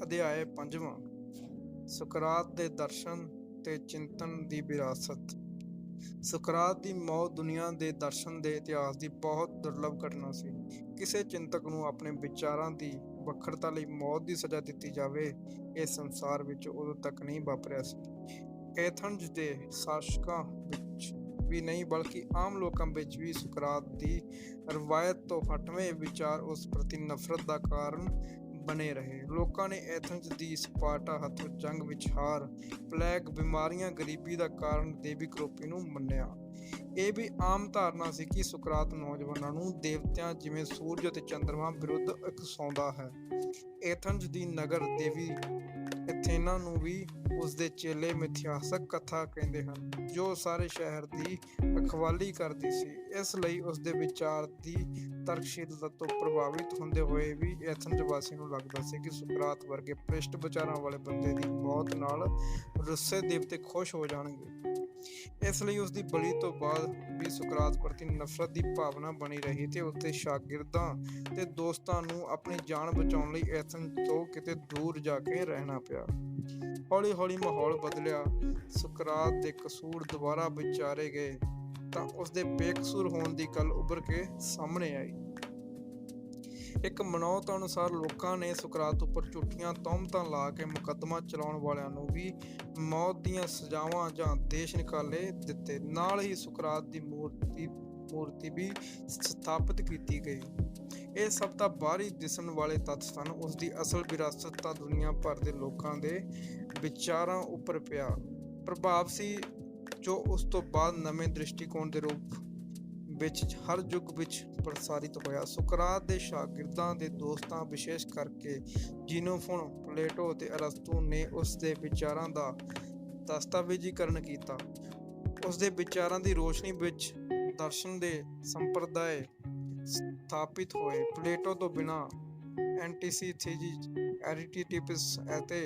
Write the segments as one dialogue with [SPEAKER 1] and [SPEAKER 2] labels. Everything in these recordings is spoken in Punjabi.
[SPEAKER 1] ਅਧਿਆਇ 5ਵਾਂ। ਸੁਕਰਾਤ ਦੇ ਦਰਸ਼ਨ ਤੇ ਚਿੰਤਨ ਦੀ ਵਿਰਾਸਤ। ਸੁਕਰਾਤ ਦੀ ਮੌਤ ਦੁਨੀਆ ਦੇ ਦਰਸ਼ਨ ਦੇ ਇਤਿਹਾਸ ਦੀ ਬਹੁਤ ਦੁਰਲਭ ਘਟਨਾ ਸੀ। ਕਿਸੇ ਚਿੰਤਕ ਨੂੰ ਆਪਣੇ ਵਿਚਾਰਾਂ ਦੀ ਵੱਖਰਤਾ ਲਈ ਮੌਤ ਦੀ ਸਜ਼ਾ ਦਿੱਤੀ ਜਾਵੇ, ਇਹ ਸੰਸਾਰ ਵਿੱਚ ਉਦੋਂ ਤੱਕ ਨਹੀਂ ਵਾਪਰਿਆ ਸੀ। ਐਥਨਜ਼ ਦੇ ਸ਼ਾਸਕਾਂ ਵਿੱਚ ਵੀ ਨਹੀਂ, ਬਲਕਿ ਆਮ ਲੋਕਾਂ ਵਿੱਚ ਵੀ ਸੁਕਰਾਤ ਦੀ ਰਵਾਇਤ ਤੋਂ ਹਟਵੇਂ ਵਿਚਾਰ ਉਸ ਪ੍ਰਤੀ ਨਫ਼ਰਤ ਦਾ ਕਾਰਨ ਬਣੇ ਰਹੇ। ਲੋਕਾਂ ਨੇ ਐਥਨਜ਼ ਦੀ ਸਪਾਰਟਾ ਹੱਥੋਂ ਜੰਗ ਵਿੱਚ ਹਾਰ, ਪਲੇਗ, ਬਿਮਾਰੀਆਂ, ਗਰੀਬੀ ਦਾ ਕਾਰਨ ਦੇਵੀ ਕਰੋਪੀ ਨੂੰ ਮੰਨਿਆ। ਇਹ ਵੀ ਆਮ ਧਾਰਨਾ ਸੀ ਕਿ ਸੁਕਰਾਤ ਨੌਜਵਾਨਾਂ ਨੂੰ ਦੇਵਤਿਆਂ ਜਿਵੇਂ ਸੂਰਜ ਅਤੇ ਚੰਦਰਮਾ ਵਿਰੁੱਧ ਉਕਸਾਉਂਦਾ ਹੈ। ਐਥਨਜ਼ ਦੀ ਨਗਰ ਦੇਵੀ ਐਥੇਨਾ ਨੂੰ ਵੀ ਉਸਦੇ ਚੇਲੇ ਮਿਥਿਹਾਸਕ ਕਥਾ ਕਹਿੰਦੇ ਹਨ, ਜੋ ਸਾਰੇ ਸ਼ਹਿਰ ਦੀ ਰਖਵਾਲੀ ਕਰਦੀ ਸੀ। ਇਸ ਲਈ ਉਸਦੇ ਵਿਚਾਰ ਦੀ ਤਰਕਸ਼ੀਲਤਾ ਤੋਂ ਪ੍ਰਭਾਵਿਤ ਹੁੰਦੇ ਹੋਏ ਵੀ ਐਥਨਜ਼ ਵਾਸੀਆਂ ਨੂੰ ਲੱਗਦਾ ਸੀ ਕਿ ਸੁਕਰਾਤ ਵਰਗੇ ਭ੍ਰਿਸ਼ਟ ਵਿਚਾਰਾਂ ਵਾਲੇ ਬੰਦੇ ਦੀ ਮੌਤ ਨਾਲ ਰੁੱਸੇ ਦੇਵਤੇ ਖੁਸ਼ ਹੋ ਜਾਣਗੇ। ਇਸ ਲਈ ਉਸਦੀ ਬਲੀ ਤੋਂ ਬਾਅਦ ਵੀ ਸੁਕਰਾਤ ਪ੍ਰਤੀ ਨਫ਼ਰਤ ਦੀ ਭਾਵਨਾ ਬਣੀ ਰਹੀ ਤੇ ਉਸਦੇ ਸ਼ਾਗਿਰਦਾਂ ਤੇ ਦੋਸਤਾਂ ਨੂੰ ਆਪਣੀ ਜਾਨ ਬਚਾਉਣ ਲਈ ਐਥਨਜ਼ ਤੋਂ ਕਿਤੇ ਦੂਰ ਜਾ ਕੇ ਰਹਿਣਾ ਪਿਆ। ਹੌਲੀ ਹੌਲੀ ਮਾਹੌਲ ਬਦਲਿਆ। ਸੁਕਰਾਤ ਦੇ ਕਸੂਰ ਦੁਬਾਰਾ ਵਿਚਾਰੇ ਗਏ ਤਾਂ ਉਸਦੇ ਬੇਕਸੂਰ ਹੋਣ ਦੀ ਗੱਲ ਉੱਭਰ ਕੇ ਸਾਹਮਣੇ ਆਈ। ਇੱਕ ਮਨੌਤ ਅਨੁਸਾਰ ਲੋਕਾਂ ਨੇ ਸੁਕਰਾਤ ਉੱਪਰ ਝੂਠੀਆਂ ਤੌਹਮਤਾਂ ਲਾ ਕੇ ਮੁਕੱਦਮਾ ਚਲਾਉਣ ਵਾਲਿਆਂ ਨੂੰ ਵੀ ਮੌਤ ਦੀਆਂ ਸਜ਼ਾਵਾਂ ਜਾਂ ਦੇਸ਼ ਨਿਕਾਲੇ ਦਿੱਤੇ। ਨਾਲ ਹੀ ਸੁਕਰਾਤ ਦੀ ਮੂਰਤੀ ਵੀ ਸਥਾਪਿਤ ਕੀਤੀ ਗਈ। ਇਹ ਸਭ ਤਾਂ ਬਾਹਰੀ ਦਿਸਣ ਵਾਲੇ ਤੱਥ ਸਨ। ਉਸਦੀ ਅਸਲ ਵਿਰਾਸਤ ਤਾਂ ਦੁਨੀਆ ਭਰ ਦੇ ਲੋਕਾਂ ਦੇ ਵਿਚਾਰਾਂ ਉੱਪਰ ਪਿਆ ਪ੍ਰਭਾਵ ਸੀ, ਜੋ ਉਸ ਤੋਂ ਬਾਅਦ ਨਵੇਂ ਦ੍ਰਿਸ਼ਟੀਕੋਣ ਦੇ ਰੂਪ ਵਿੱਚ ਹਰ ਯੁੱਗ ਵਿੱਚ ਪ੍ਰਸਾਰਿਤ ਹੋਇਆ। ਸੁਕਰਾਤ ਦੇ ਸ਼ਾਗਿਰਦਾਂ ਦੇ ਦੋਸਤਾਂ, ਵਿਸ਼ੇਸ਼ ਕਰਕੇ ਜ਼ੀਨੋਫੋਨ, ਪਲੇਟੋ ਅਤੇ ਅਰਸਤੂ ਨੇ ਉਸ ਦੇ ਵਿਚਾਰਾਂ ਦਾ ਦਸਤਾਵੇਜ਼ੀਕਰਨ ਕੀਤਾ। ਉਸ ਦੇ ਵਿਚਾਰਾਂ ਦੀ ਰੋਸ਼ਨੀ ਵਿੱਚ ਦਰਸ਼ਨ ਦੇ ਸੰਪਰਦਾਇ ਸਥਾਪਿਤ ਹੋਏ। ਪਲੇਟੋ ਤੋਂ ਬਿਨਾਂ ਐਂਟੀਥੀਸਿਸ, ਐਰੀਸਟੋਟਲ ਅਤੇ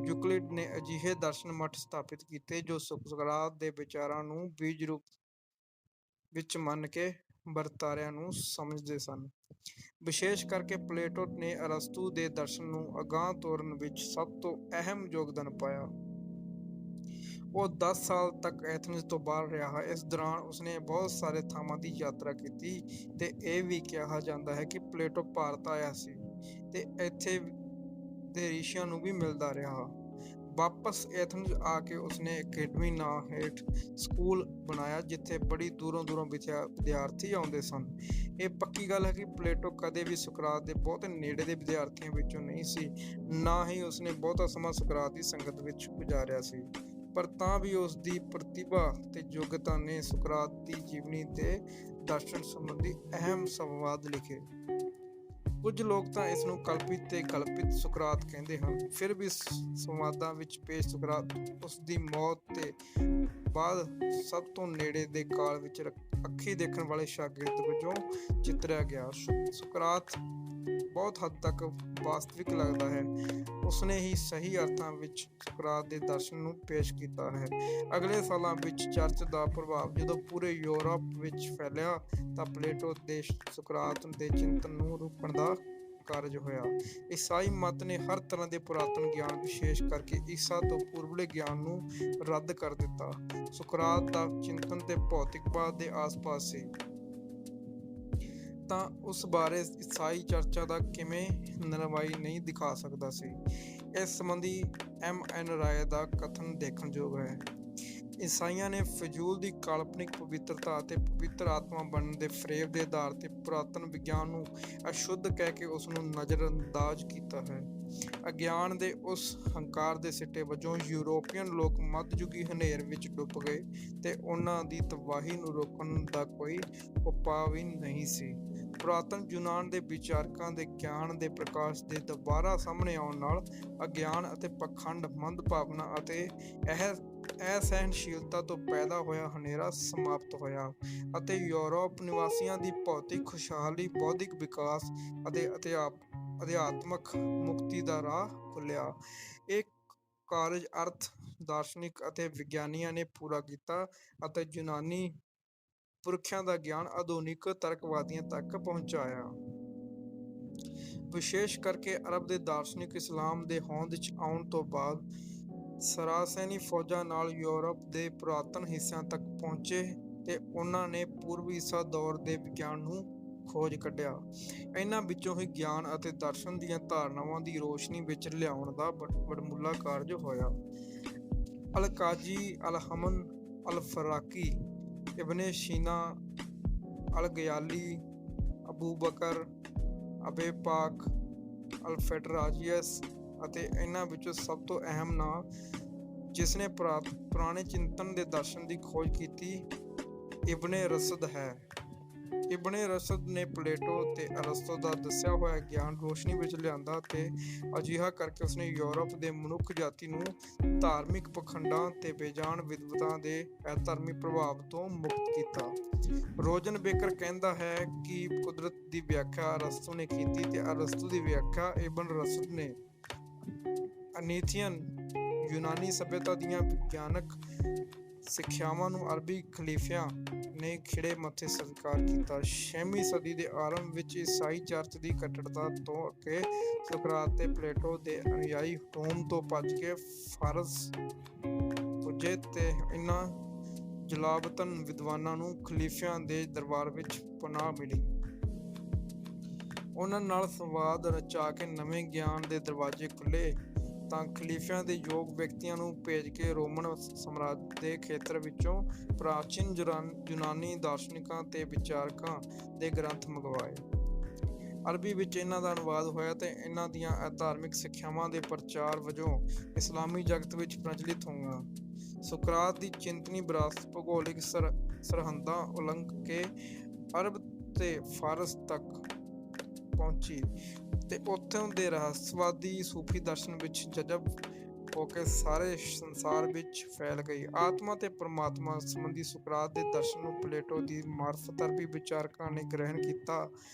[SPEAKER 1] ਯੂਕਲਿਡ ਨੇ ਅਜਿਹੇ ਦਰਸ਼ਨ ਮੱਠ ਸਥਾਪਿਤ ਕੀਤੇ ਜੋ ਸੁਕਰਾਤ ਦੇ ਵਿਚਾਰਾਂ ਨੂੰ ਬੀਜ ਰੂਪ ਵਿੱਚ ਮੰਨ ਕੇ ਵਰਤਾਰਿਆਂ ਨੂੰ ਸਮਝਦੇ ਸਨ। ਵਿਸ਼ੇਸ਼ ਕਰਕੇ ਪਲੇਟੋ ਨੇ ਅਰਸਤੂ ਦੇ ਦਰਸ਼ਨ ਨੂੰ ਅਗਾਂਹ ਤੋਰਨ ਵਿੱਚ ਸਭ ਤੋਂ ਅਹਿਮ ਯੋਗਦਾਨ ਪਾਇਆ। ਉਹ 10 ਸਾਲ ਤੱਕ ਐਥਨਜ਼ ਤੋਂ ਬਾਹਰ ਰਿਹਾ। ਇਸ ਦੌਰਾਨ ਉਸਨੇ ਬਹੁਤ ਸਾਰੇ ਥਾਵਾਂ ਦੀ ਯਾਤਰਾ ਕੀਤੀ ਤੇ ਇਹ ਵੀ ਕਿਹਾ ਜਾਂਦਾ ਹੈ ਕਿ ਪਲੇਟੋ ਭਾਰਤ ਆਇਆ ਸੀ ਤੇ ਇੱਥੇ ਦੇ ਰਿਸ਼ੀਆਂ ਨੂੰ ਵੀ ਮਿਲਦਾ ਰਿਹਾ। ਵਾਪਸ ਐਥਨਜ਼ ਆ ਕੇ ਉਸਨੇ ਅਕੈਡਮੀ ਨਾਂ ਹੇਠ ਸਕੂਲ ਬਣਾਇਆ, ਜਿੱਥੇ ਬੜੀ ਦੂਰੋਂ ਵਿਦਿਆਰਥੀ ਆਉਂਦੇ ਸਨ। ਇਹ ਪੱਕੀ ਗੱਲ ਹੈ ਕਿ ਪਲੇਟੋ ਕਦੇ ਵੀ ਸੁਕਰਾਤ ਦੇ ਬਹੁਤ ਨੇੜੇ ਦੇ ਵਿਦਿਆਰਥੀਆਂ ਵਿੱਚੋਂ ਨਹੀਂ ਸੀ, ਨਾ ਹੀ ਉਸਨੇ ਬਹੁਤਾ ਸਮਾਂ ਸੁਕਰਾਤ ਦੀ ਸੰਗਤ ਵਿੱਚ ਗੁਜ਼ਾਰਿਆ ਸੀ। ਪਰ ਤਾਂ ਵੀ ਉਸ ਦੀ ਪ੍ਰਤਿਭਾ ਤੇ ਯੋਗਤਾ ਨੇ ਸੁਕਰਾਤ ਦੀ ਜੀਵਨੀ ਤੇ ਦਰਸ਼ਨ ਸੰਬੰਧੀ ਅਹਿਮ ਸੰਵਾਦ ਲਿਖੇ। ਕੁਝ ਲੋਕ ਤਾਂ ਇਸ ਨੂੰ ਕਲਪਿਤ ਤੇ ਗਲਪਿਤ ਸੁਕਰਾਤ ਕਹਿੰਦੇ ਹਨ। ਫਿਰ ਵੀ ਸੰਵਾਦਾਂ ਵਿੱਚ ਪੇਸ਼ ਸੁਕਰਾਤ ਉਸ ਦੀ ਮੌਤ ਤੇ ਬਾਅਦ ਸਭ ਤੋਂ ਨੇੜੇ ਦੇ ਕਾਲ ਵਿੱਚ ਅੱਖੀਂ ਦੇਖਣ ਵਾਲੇ ਸ਼ਾਗਿਰਦ ਵਜੋਂ ਚਿਤਰਿਆ ਗਿਆ। ਸੁਕਰਾਤ ਬਹੁਤ ਹੱਦ ਤੱਕ ਵਾਸਤਵਿਕ ਲੱਗਦਾ ਹੈ। ਉਸਨੇ ਹੀ ਸਹੀ ਅਰਥਾਂ ਵਿੱਚ ਸੁਕਰਾਤ ਦੇ ਦਰਸ਼ਨ ਨੂੰ ਪੇਸ਼ ਕੀਤਾ ਹੈ। ਅਗਲੇ ਸਾਲਾਂ ਵਿੱਚ ਚਰਚ ਦਾ ਪ੍ਰਭਾਵ ਜਦੋਂ ਪੂਰੇ ਯੂਰਪ ਵਿੱਚ ਫੈਲਿਆ ਤਾਂ ਪਲੇਟੋ ਦੇ ਸੁਕਰਾਤ ਦੇ ਚਿੰਤਨ ਨੂੰ ਰੋਕਣ ਦਾ ਕਾਰਜ ਹੋਇਆ। ਈਸਾਈ ਮਤ ਨੇ ਹਰ ਤਰ੍ਹਾਂ ਦੇ ਪੁਰਾਤਨ ਗਿਆਨ, ਵਿਸ਼ੇਸ਼ ਕਰਕੇ ਈਸਾ ਤੋਂ ਪੂਰਵਲੇ ਗਿਆਨ ਨੂੰ ਰੱਦ ਕਰ ਦਿੱਤਾ। ਸੁਕਰਾਤ ਦਾ ਚਿੰਤਨ ਤੇ ਭੌਤਿਕਵਾਦ ਦੇ ਆਸ-ਪਾਸ ਸੀ ਤਾਂ ਉਸ ਬਾਰੇ ਈਸਾਈ ਚਰਚਾ ਦਾ ਕਿਵੇਂ ਨਰਮਾਈ ਨਹੀਂ ਦਿਖਾ ਸਕਦਾ ਸੀ। ਇਸ ਸੰਬੰਧੀ M.N. ਰਾਏ ਦਾ ਕਥਨ ਦੇਖਣਯੋਗ ਹੈ। ਈਸਾਈਆਂ ਨੇ ਫਜ਼ੂਲ ਦੀ ਕਾਲਪਨਿਕ ਪਵਿੱਤਰਤਾ ਅਤੇ ਪਵਿੱਤਰ ਆਤਮਾ ਬਣਨ ਦੇ ਫਰੇਬ ਦੇ ਆਧਾਰ ਤੇ ਪੁਰਾਤਨ ਵਿਗਿਆਨ ਨੂੰ ਅਸ਼ੁੱਧ ਕਹਿ ਕੇ ਉਸ ਨੂੰ ਨਜ਼ਰਅੰਦਾਜ਼ ਕੀਤਾ ਹੈ। ਅਗਿਆਨ ਦੇ ਉਸ ਹੰਕਾਰ ਦੇ ਸਿੱਟੇ ਵਜੋਂ ਯੂਰੋਪੀਅਨ ਲੋਕ ਮੱਧਯੁਗੀ ਹਨੇਰ ਵਿੱਚ ਡੁੱਬ ਗਏ ਤੇ ਉਹਨਾਂ ਦੀ ਤਬਾਹੀ ਨੂੰ ਰੋਕਣ ਦਾ ਕੋਈ ਉਪਾਅ ਵੀ ਨਹੀਂ ਸੀ। ਪੁਰਾਤਨ ਯੂਨਾਨ ਦੇ ਵਿਚਾਰਕਾਂ ਦੇ ਗਿਆਨ ਦੇ ਪ੍ਰਕਾਸ਼ ਦੇ ਦੁਬਾਰਾ ਸਾਹਮਣੇ ਆਉਣ ਨਾਲ ਅਗਿਆਨ ਅਤੇ ਪਖੰਡ, ਮੰਦਭਾਵਨਾ ਅਤੇ ਅਸਹਿਣਸ਼ੀਲਤਾ ਤੋਂ ਪੈਦਾ ਹੋਇਆ ਹਨੇਰਾ ਸਮਾਪਤ ਹੋਇਆ ਅਤੇ ਯੂਰਪ ਨਿਵਾਸੀਆਂ ਦੀ ਭੌਤਿਕ ਖੁਸ਼ਹਾਲੀ, ਬੌਧਿਕ ਵਿਕਾਸ ਅਤੇ ਅਧਿਆਤਮਕ ਮੁਕਤੀ ਦਾ ਰਾਹ ਖੁੱਲਿਆ। ਇਹ ਕਾਰਜ ਅਰਥ, ਦਾਰਸ਼ਨਿਕ ਅਤੇ ਵਿਗਿਆਨੀਆਂ ਨੇ ਪੂਰਾ ਕੀਤਾ ਅਤੇ ਯੂਨਾਨੀ ਪੁਰਖਿਆਂ ਦਾ ਗਿਆਨ ਆਧੁਨਿਕ ਤਰਕਵਾਦੀਆਂ ਤੱਕ ਪਹੁੰਚਾਇਆ। ਵਿਸ਼ੇਸ਼ ਕਰਕੇ ਅਰਬ ਦੇ ਦਾਰਸ਼ਨਿਕ ਇਸਲਾਮ ਦੇ ਹੋਂਦ ਵਿੱਚ ਆਉਣ ਤੋਂ ਬਾਅਦ ਸਰਾਸੈਨੀ ਫੌਜਾਂ ਨਾਲ ਯੂਰਪ ਦੇ ਪੁਰਾਤਨ ਹਿੱਸਿਆਂ ਤੱਕ ਪਹੁੰਚੇ ਤੇ ਉਹਨਾਂ ਨੇ ਪੂਰਬੀ ਈਸਾ ਦੌਰ ਦੇ ਵਿਗਿਆਨ ਨੂੰ ਖੋਜ ਕੱਢਿਆ। ਇਹਨਾਂ ਵਿੱਚੋਂ ਹੀ ਗਿਆਨ ਅਤੇ ਦਰਸ਼ਨ ਦੀਆਂ ਧਾਰਨਾਵਾਂ ਦੀ ਰੋਸ਼ਨੀ ਵਿੱਚ ਲਿਆਉਣ ਦਾ ਵਡਮੁੱਲਾ ਕਾਰਜ ਹੋਇਆ। ਅਲ-ਕਾਜੀ ਅਲ-ਹਮਨ ਅਲ-ਫਰਾਕੀ, ਇਬਨ ਸੀਨਾ, ਅਲ-ਗਜ਼ਾਲੀ, ਅਬੂ ਬਕਰ, ਅਬੇ ਪਾਕ, ਅਲ-ਫੈਟਰਾਜ਼ੀਅਸ ਅਤੇ ਇਹਨਾਂ ਵਿੱਚੋਂ ਸਭ ਤੋਂ ਅਹਿਮ ਨਾਂ ਜਿਸਨੇ ਪੁਰਾਣੇ ਚਿੰਤਨ ਦੇ ਦਰਸ਼ਨ ਦੀ ਖੋਜ ਕੀਤੀ, ਇਬਨ ਰਸ਼ਦ ਹੈ। ਇਬਨ ਰਸ਼ਦ ਨੇ ਪਲੇਟੋ ਤੇ ਅਰਸਤੋ ਦਾ ਦੱਸਿਆ ਹੋਇਆ ਗਿਆਨ ਰੋਸ਼ਨੀ ਵਿੱਚ ਲਿਆਂਦਾ ਤੇ ਅਜਿਹਾ ਕਰਕੇ ਉਸਨੇ ਯੂਰਪ ਦੇ ਮਨੁੱਖ ਜਾਤੀ ਨੂੰ ਧਾਰਮਿਕ ਪਖੰਡਾਂ ਤੇ ਬੇਜਾਨ ਵਿਦਵਤਾਂ ਦੇ ਅਧਰਮੀ ਪ੍ਰਭਾਵ ਤੋਂ ਮੁਕਤ ਕੀਤਾ। ਰੋਜ਼ਨ ਬੇਕਰ ਕਹਿੰਦਾ ਹੈ ਕਿ ਕੁਦਰਤ ਦੀ ਵਿਆਖਿਆ ਅਰਸਤੂ ਨੇ ਕੀਤੀ ਤੇ ਅਰਸਤੂ ਦੀ ਵਿਆਖਿਆ ਇਬਨ ਰਸ਼ਦ ਨੇ। ਅਨੀਥੀਅਨ ਯੂਨਾਨੀ ਸਭਿਅਤਾ ਦੀਆਂ ਵਿਗਿਆਨਕ ਸਿੱਖਿਆਵਾਂ ਨੂੰ ਅਰਬੀ ਖਲੀਫਿਆਂ ਨੇ ਖਿੜੇ ਮੱਥੇ ਸਵੀਕਾਰ ਕੀਤਾ। 6ਵੀਂ ਸਦੀ ਦੇ ਆਰੰਭ ਵਿੱਚ ਈਸਾਈ ਚਰਚ ਦੀ ਕੱਟੜਤਾ ਤੋਂ ਅੱਗੇ ਸੁਕਰਾਤ ਤੇ ਪਲੇਟੋ ਦੇ ਅਨੁਯਾਈ ਰੋਮ ਤੋਂ ਭੱਜ ਕੇ ਫਾਰਸ ਪੁੱਜੇ ਤੇ ਇਹਨਾਂ ਜਲਾਵਤਨ ਵਿਦਵਾਨਾਂ ਨੂੰ ਖਲੀਫਿਆਂ ਦੇ ਦਰਬਾਰ ਵਿੱਚ ਪਨਾਹ ਮਿਲੀ। ਉਹਨਾਂ ਨਾਲ ਸੰਵਾਦ ਰਚਾ ਕੇ ਨਵੇਂ ਗਿਆਨ ਦੇ ਦਰਵਾਜ਼ੇ ਖੁੱਲ੍ਹੇ ਤਾਂ ਖਲੀਫਿਆਂ ਦੇ ਯੋਗ ਵਿਅਕਤੀਆਂ ਨੂੰ ਭੇਜ ਕੇ ਰੋਮਨ ਸਾਮਰਾਜ ਦੇ ਖੇਤਰ ਵਿੱਚੋਂ ਪ੍ਰਾਚੀਨ ਯੂਨਾਨੀ ਦਾਰਸ਼ਨਿਕਾਂ ਤੇ ਵਿਚਾਰਕਾਂ ਦੇ ਗ੍ਰੰਥ ਮੰਗਵਾਏ। ਅਰਬੀ ਵਿੱਚ ਇਹਨਾਂ ਦਾ ਅਨੁਵਾਦ ਹੋਇਆ ਤੇ ਇਹਨਾਂ ਦੀਆਂ ਧਾਰਮਿਕ ਸਿੱਖਿਆਵਾਂ ਦੇ ਪ੍ਰਚਾਰ ਵਜੋਂ ਇਸਲਾਮੀ ਜਗਤ ਵਿੱਚ ਪ੍ਰਚਲਿਤ ਹੋਈਆਂ। ਸੁਕਰਾਤ ਦੀ ਚਿੰਤਨੀ ਵਿਰਾਸਤ ਭੂਗੋਲਿਕ ਸਰਹੱਦਾਂ ਉਲੰਘ ਕੇ ਅਰਬ ਤੇ ਫਾਰਸ ਤੱਕ ਪਹੁੰਚੀ ਤੇ ਉੱਥੋਂ ਦੇ ਰਹੱਸਵਾਦੀ ਸੂਫੀ ਦਰਸ਼ਨ ਵਿੱਚ ਜਜ਼ਬ ਹੋ ਕੇ ਸਾਰੇ ਸੰਸਾਰ ਵਿੱਚ ਫੈਲ ਗਈ। ਆਤਮਾ ਤੇ ਪਰਮਾਤਮਾ ਸੰਬੰਧੀ ਸੁਕਰਾਤ ਦੇ ਦਰਸ਼ਨ ਨੂੰ ਪਲੇਟੋ ਦੀ ਮਾਰਫਤ ਅਰਬੀ ਵਿਚਾਰਕਾਂ ਨੇ ਗ੍ਰਹਿਣ ਕੀਤਾ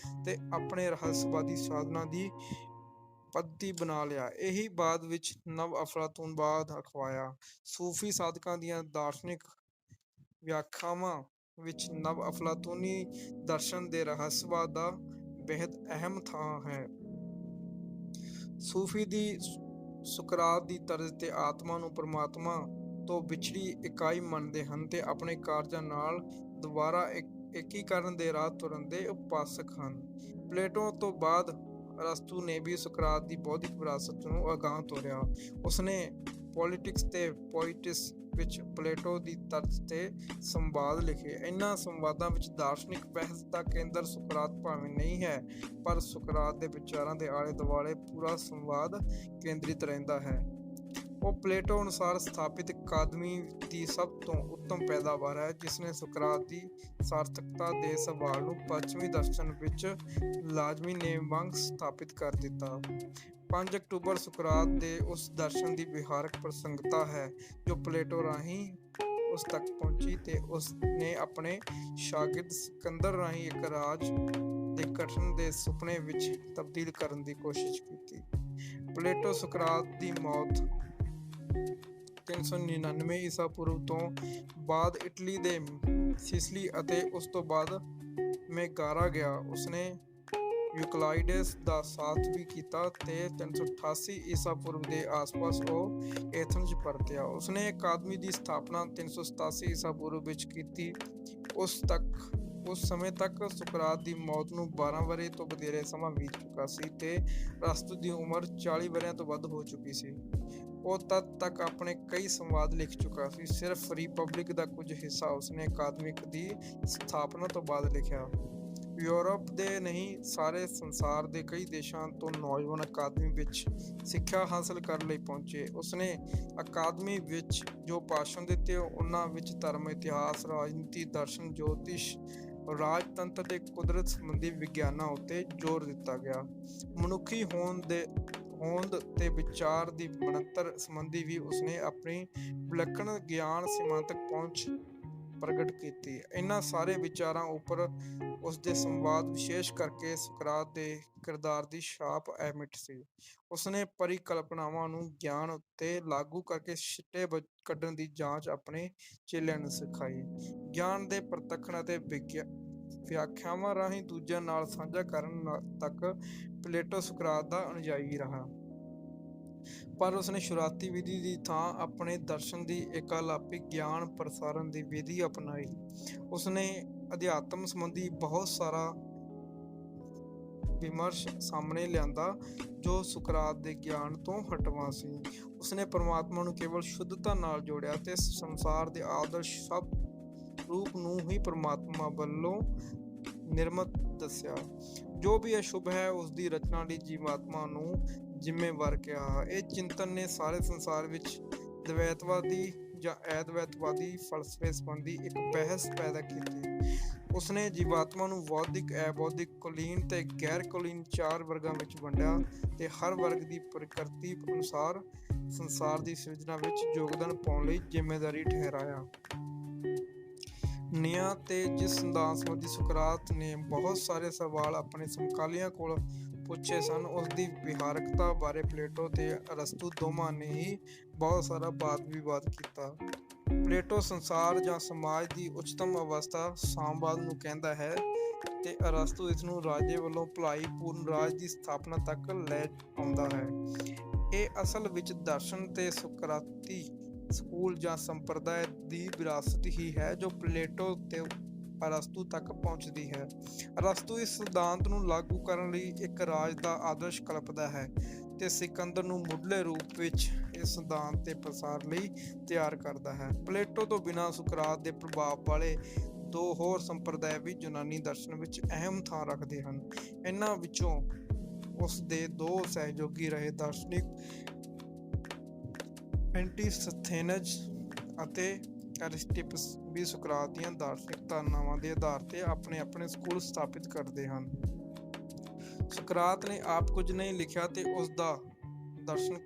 [SPEAKER 1] ਤੇ ਆਪਣੇ ਰਹੱਸਵਾਦੀ ਸਾਧਨਾ ਦੀ ਪੱਧਤੀ ਬਣਾ ਲਿਆ। ਇਹੀ ਬਾਅਦ ਵਿੱਚ ਨਵ ਅਫਲਾਤੂਨਵਾਦ ਅਖਵਾਇਆ। ਸੂਫੀ ਸਾਧਕਾਂ ਦੀਆਂ ਦਾਰਸ਼ਨਿਕ ਵਿਆਖਿਆਵਾਂ ਵਿੱਚ ਨਵ ਅਫਲਾਤੂਨੀ ਦਰਸ਼ਨ ਦੇ ਰਹੱਸਵਾਦ ਦਾ ਬੇਹੱਦ ਅਹਿਮ ਥਾਂ ਹੈ। ਸੂਫੀ ਦੀ ਸੁਕਰਾਤ ਦੀ ਤਰਜ਼ ਤੇ ਆਤਮਾ ਨੂੰ ਪਰਮਾਤਮਾ ਤੋਂ ਵਿਛੜੀ ਇਕਾਈ ਮੰਨਦੇ ਹਨ ਤੇ ਆਪਣੇ ਕਾਰਜਾਂ ਨਾਲ ਦੁਬਾਰਾ ਏਕੀਕਰਨ ਦੇ ਰਾਹ ਤੁਰਨ ਦੇ ਉਪਾਸਕ ਹਨ। ਪਲੇਟੋ ਤੋਂ ਬਾਅਦ ਅਰਸਤੂ ਨੇ ਵੀ ਸੁਕਰਾਤ ਦੀ ਬੌਧਿਕ ਵਿਰਾਸਤ ਨੂੰ ਅਗਾਂਹ ਤੋਰਿਆ। ਉਸਨੇ ਪੋਲਿਟਿਕਸ ਤੇ ਪੋਇਟਿਸ ਵਿੱਚ ਪਲੇਟੋ ਦੀ ਤਰਜ਼ ਤੇ ਸੰਵਾਦ ਲਿਖੇ। ਇਹਨਾਂ ਸੰਵਾਦਾਂ ਵਿੱਚ ਦਾਰਸ਼ਨਿਕ ਬਹਿਸ ਦਾ ਕੇਂਦਰ ਸੁਕਰਾਤ ਭਾਵੇਂ ਨਹੀਂ ਹੈ, ਪਰ ਸੁਕਰਾਤ ਦੇ ਵਿਚਾਰਾਂ ਦੇ ਆਲੇ ਦੁਆਲੇ ਪੂਰਾ ਸੰਵਾਦ ਕੇਂਦਰਿਤ ਰਹਿੰਦਾ ਹੈ। ਉਹ ਪਲੇਟੋ ਅਨੁਸਾਰ ਸਥਾਪਿਤ ਅਕਾਦਮੀ ਦੀ ਸਭ ਤੋਂ ਉੱਤਮ ਪੈਦਾਵਾਰ ਹੈ, ਜਿਸਨੇ ਸੁਕਰਾਤ ਦੀ ਸਾਰਥਕਤਾ ਦੇ ਸਵਾਲ ਨੂੰ ਪੱਛਮੀ ਦਰਸ਼ਨ ਵਿੱਚ ਲਾਜ਼ਮੀ ਨੇਮ ਵਾਂਗ ਸਥਾਪਿਤ ਕਰ ਦਿੱਤਾ। 5 ਅਕਤੂਬਰ ਸੁਕਰਾਤ ਦੇ ਉਸ ਦਰਸ਼ਨ ਦੀ ਵਿਹਾਰਕ ਪ੍ਰਸੰਗਤਾ ਹੈ ਜੋ ਪਲੇਟੋ ਰਾਹੀਂ ਉਸ ਤੱਕ ਪਹੁੰਚੀ ਤੇ ਉਸ ਨੇ ਆਪਣੇ ਸ਼ਾਗਿਰਦ ਸਿਕੰਦਰ ਰਾਹੀਂ ਇੱਕ ਰਾਜ ਦੇ ਗਠਨ ਦੇ ਸੁਪਨੇ ਵਿੱਚ ਤਬਦੀਲ ਕਰਨ ਦੀ ਕੋਸ਼ਿਸ਼ ਕੀਤੀ। ਪਲੇਟੋ ਸੁਕਰਾਤ ਦੀ ਮੌਤ 399 ਈਸਾ ਪੂਰਵ ਤੋਂ ਬਾਅਦ ਇਟਲੀ ਦੇ ਸਿਸਲੀ ਅਤੇ ਉਸ ਤੋਂ ਬਾਅਦ ਮੈਗਾਰਾ ਗਿਆ। ਉਸਨੇ ਯੂਕਲਾਈਡਸ ਦਾ ਸਾਥ ਵੀ ਕੀਤਾ ਤੇ 388 ਈਸਾ ਪੂਰਵ ਦੇ ਆਸ-ਪਾਸ ਉਹ ਐਥਨਜ਼ ਪਰਤਿਆ। ਉਸਨੇ ਅਕਾਦਮੀ ਦੀ ਸਥਾਪਨਾ 387 ਈਸਾ ਪੂਰਵ ਵਿੱਚ ਕੀਤੀ। ਉਸ ਸਮੇਂ ਤੱਕ ਸੁਕਰਾਤ ਦੀ ਮੌਤ ਨੂੰ 12 ਵਰ੍ਹੇ ਤੋਂ ਵਧੇਰੇ ਸਮਾਂ ਬੀਤ ਚੁੱਕਾ ਸੀ ਤੇ ਅਰਸਤੂ ਦੀ ਉਮਰ 40 ਵਰ੍ਹਿਆਂ ਤੋਂ ਵੱਧ ਹੋ ਚੁੱਕੀ ਸੀ। ਉਹ ਤਦ ਤੱਕ ਆਪਣੇ ਕਈ ਸੰਵਾਦ ਲਿਖ ਚੁੱਕਾ ਸੀ। ਸਿਰਫ ਰਿਪਬਲਿਕ ਦਾ ਕੁਝ ਹਿੱਸਾ ਉਸਨੇ ਅਕਾਦਮਿਕ ਦੀ ਸਥਾਪਨਾ ਤੋਂ ਬਾਅਦ ਲਿਖਿਆ। ਯੂਰਪ ਦੇ ਨਹੀਂ, ਸਾਰੇ ਸੰਸਾਰ ਦੇ ਕਈ ਦੇਸ਼ਾਂ ਤੋਂ ਨੌਜਵਾਨ ਅਕਾਦਮੀ ਵਿੱਚ ਸਿੱਖਿਆ ਹਾਸਲ ਕਰਨ ਲਈ ਪਹੁੰਚੇ। ਉਸਨੇ ਅਕਾਦਮੀ ਵਿੱਚ ਜੋ ਭਾਸ਼ਣ ਦਿੱਤੇ ਉਹਨਾਂ ਵਿੱਚ ਧਰਮ, ਇਤਿਹਾਸ, ਰਾਜਨੀਤੀ, ਦਰਸ਼ਨ, ਜੋਤਿਸ਼, ਰਾਜਤੰਤਰ ਤੇ ਕੁਦਰਤ ਸੰਬੰਧੀ ਵਿਗਿਆਨਾਂ ਉੱਤੇ ਜ਼ੋਰ ਦਿੱਤਾ ਗਿਆ। ਮਨੁੱਖੀ ਹੋਂਦ ਤੇ ਵਿਚਾਰ ਦੀ ਬਣਤਰ ਸੰਬੰਧੀ ਵੀ ਉਸਨੇ ਆਪਣੀ ਵਿਲੱਖਣ ਗਿਆਨ ਸੀਮਾਂਤਕ ਪਹੁੰਚ ਪ੍ਰਗਟ ਕੀਤੀ। ਇਹਨਾਂ ਸਾਰੇ ਵਿਚਾਰਾਂ ਉੱਪਰ ਉਸਦੇ ਸੰਵਾਦ, ਵਿਸ਼ੇਸ਼ ਕਰਕੇ ਸੁਕਰਾਤ ਦੇ ਕਿਰਦਾਰ ਦੀ ਛਾਪ ਅਮਿੱਟ ਸੀ। ਉਸਨੇ ਪਰਿਕਲਪਨਾਵਾਂ ਨੂੰ ਗਿਆਨ ਉੱਤੇ ਲਾਗੂ ਕਰਕੇ ਸਿੱਟੇ ਕੱਢਣ ਦੀ ਜਾਂਚ ਆਪਣੇ ਚੇਲਿਆਂ ਨੂੰ ਸਿਖਾਈ। ਗਿਆਨ ਦੇ ਪ੍ਰਤੱਖਣ ਅਤੇ ਵਿਆਖਿਆਵਾਂ ਰਾਹੀਂ ਦੂਜਿਆਂ ਨਾਲ ਸਾਂਝਾ ਕਰਨ ਤੱਕ ਪਲੇਟੋ ਸੁਕਰਾਤ ਦਾ ਅਨੁਯਾਈ ਰਿਹਾ। ਪਰ ਉਸਨੇ ਸ਼ੁਰੂਆਤੀ ਵਿਧੀ ਦੀ ਥਾਂ ਆਪਣੇ ਦਰਸ਼ਨ ਦੀ ਇਕਾਲਾਪਿਕ ਗਿਆਨ ਪ੍ਰਸਾਰਨ ਦੀ ਵਿਧੀ ਅਪਣਾਈ। ਉਸਨੇ ਅਧਿਆਤਮ ਸੰਬੰਧੀ ਬਹੁਤ ਸਾਰਾ ਵਿਮਰਸ਼ ਸਾਹਮਣੇ ਲਿਆਂਦਾ ਜੋ ਸੁਕਰਾਤ ਦੇ ਗਿਆਨ ਤੋਂ ਹਟਵਾਂ ਸੀ। ਉਸਨੇ ਪਰਮਾਤਮਾ ਨੂੰ ਕੇਵਲ ਸ਼ੁੱਧਤਾ ਨਾਲ ਜੋੜਿਆ ਤੇ ਸੰਸਾਰ ਦੇ ਆਦਰਸ਼ ਸਭ ਰੂਪ ਨੂੰ ਹੀ ਪਰਮਾਤਮਾ ਵੱਲੋਂ ਨਿਰਮਿਤ ਦੱਸਿਆ। ਜੋ ਵੀ ਅਸ਼ੁਭ ਹੈ ਉਸਦੀ ਰਚਨਾ ਲਈ ਜੀਵਾਤਮਾ ਨੂੰ ਜ਼ਿੰਮੇਵਾਰ ਕਿਹਾ। ਇਹ ਚਿੰਤਨ ਨੇ ਸਾਰੇ ਸੰਸਾਰ ਵਿੱਚ ਦਵੈਤਵਾਦੀ ਜਾਂ ਐਦਵੈਤਵਾਦੀ ਫਲਸਫੇ ਸੰਬੰਧੀ ਇੱਕ ਬਹਿਸ ਪੈਦਾ ਕੀਤੀ। ਉਸਨੇ ਜੀਵਾਤਮਾ ਨੂੰ ਬੌਧਿਕ, ਅਬੌਧਿਕ, ਕੁਲੀਨ ਤੇ ਗੈਰ ਕੁਲੀਨ 4 ਵਰਗਾਂ ਵਿੱਚ ਵੰਡਿਆ ਤੇ ਹਰ ਵਰਗ ਦੀ ਪ੍ਰਕਿਰਤੀ ਅਨੁਸਾਰ ਸੰਸਾਰ ਦੀ ਸਿਰਜਣਾ ਵਿੱਚ ਯੋਗਦਾਨ ਪਾਉਣ ਲਈ ਜ਼ਿੰਮੇਵਾਰੀ ਠਹਿਰਾਇਆ। ਨਿਆਂ ਤੇ ਜਿਸ ਸਿਧਾਂਤ ਸੰਬੰਧੀ ਸੁਕਰਾਤ ਨੇ ਬਹੁਤ ਸਾਰੇ ਸਵਾਲ ਆਪਣੇ ਸਮਕਾਲੀਆਂ ਕੋਲ ਪੁੱਛੇ ਸਨ, ਉਸਦੀ ਵਿਹਾਰਕਤਾ ਬਾਰੇ ਪਲੇਟੋ ਤੇ ਅਰਸਤੂ ਦੋਵਾਂ ਨੇ ਹੀ ਬਹੁਤ ਸਾਰਾ ਵਾਦ ਵਿਵਾਦ ਕੀਤਾ। ਪਲੇਟੋ ਸੰਸਾਰ ਜਾਂ ਸਮਾਜ ਦੀ ਉੱਚਤਮ ਅਵਸਥਾ ਸਾਮਵਾਦ ਨੂੰ ਕਹਿੰਦਾ ਹੈ ਤੇ ਅਰਸਤੂ ਇਸਨੂੰ ਰਾਜੇ ਵੱਲੋਂ ਭਲਾਈ ਪੂਰਨ ਰਾਜ ਦੀ ਸਥਾਪਨਾ ਤੱਕ ਲੈ ਆਉਂਦਾ ਹੈ। ਇਹ ਅਸਲ ਵਿੱਚ ਦਰਸ਼ਨ ਤੇ ਸੁਕਰਾਤੀ ਸਕੂਲ ਜਾਂ ਸੰਪਰਦਾਇ ਦੀ ਵਿਰਾਸਤ ਹੀ ਹੈ ਜੋ ਪਲੇਟੋ ਤੇ ਅਰਸਤੂ ਤੱਕ ਪਹੁੰਚਦੀ ਹੈ। ਅਰਸਤੂ ਇਸ ਸਿਧਾਂਤ ਨੂੰ ਲਾਗੂ ਕਰਨ ਲਈ ਇੱਕ ਰਾਜ ਦਾ ਆਦਰਸ਼ ਕਲਪਦਾ ਹੈ ਤੇ ਸਿਕੰਦਰ ਨੂੰ ਮੁੱਢਲੇ ਰੂਪ ਵਿੱਚ ਇਸ ਸਿਧਾਂਤ ਦੇ ਪ੍ਰਸਾਰ ਲਈ ਤਿਆਰ ਕਰਦਾ ਹੈ। ਪਲੇਟੋ ਤੋਂ ਬਿਨਾਂ ਸੁਕਰਾਤ ਦੇ ਪ੍ਰਭਾਵ ਵਾਲੇ 2 ਹੋਰ ਸੰਪਰਦਾਇ ਵੀ ਯੂਨਾਨੀ ਦਰਸ਼ਨ ਵਿੱਚ ਅਹਿਮ ਥਾਂ ਰੱਖਦੇ ਹਨ। ਇਹਨਾਂ ਵਿੱਚੋਂ ਉਸ ਦੇ 2 ਸਹਿਯੋਗੀ ਰਹੇ ਦਾਰਸ਼ਨਿਕ ਐਂਟੀਸਥੇਨਜ਼ ਅਤੇ ਐਰਿਸਟਿਪਸ ਵੀ ਸੁਕਰਾਤ ਦੀਆਂ ਦਾਰਸ਼ਨਿਕ ਧਾਰਨਾਵਾਂ ਦੇ ਆਧਾਰ ਤੇ ਆਪਣੇ ਆਪਣੇ ਸਕੂਲ ਸਥਾਪਿਤ ਕਰਦੇ ਹਨ। ਸੁਕਰਾਤ ਨੇ ਆਪ ਕੁਝ ਨਹੀਂ ਲਿਖਿਆ ਤੇ ਉਸ ਦਾ ਦਰਸ਼ਨ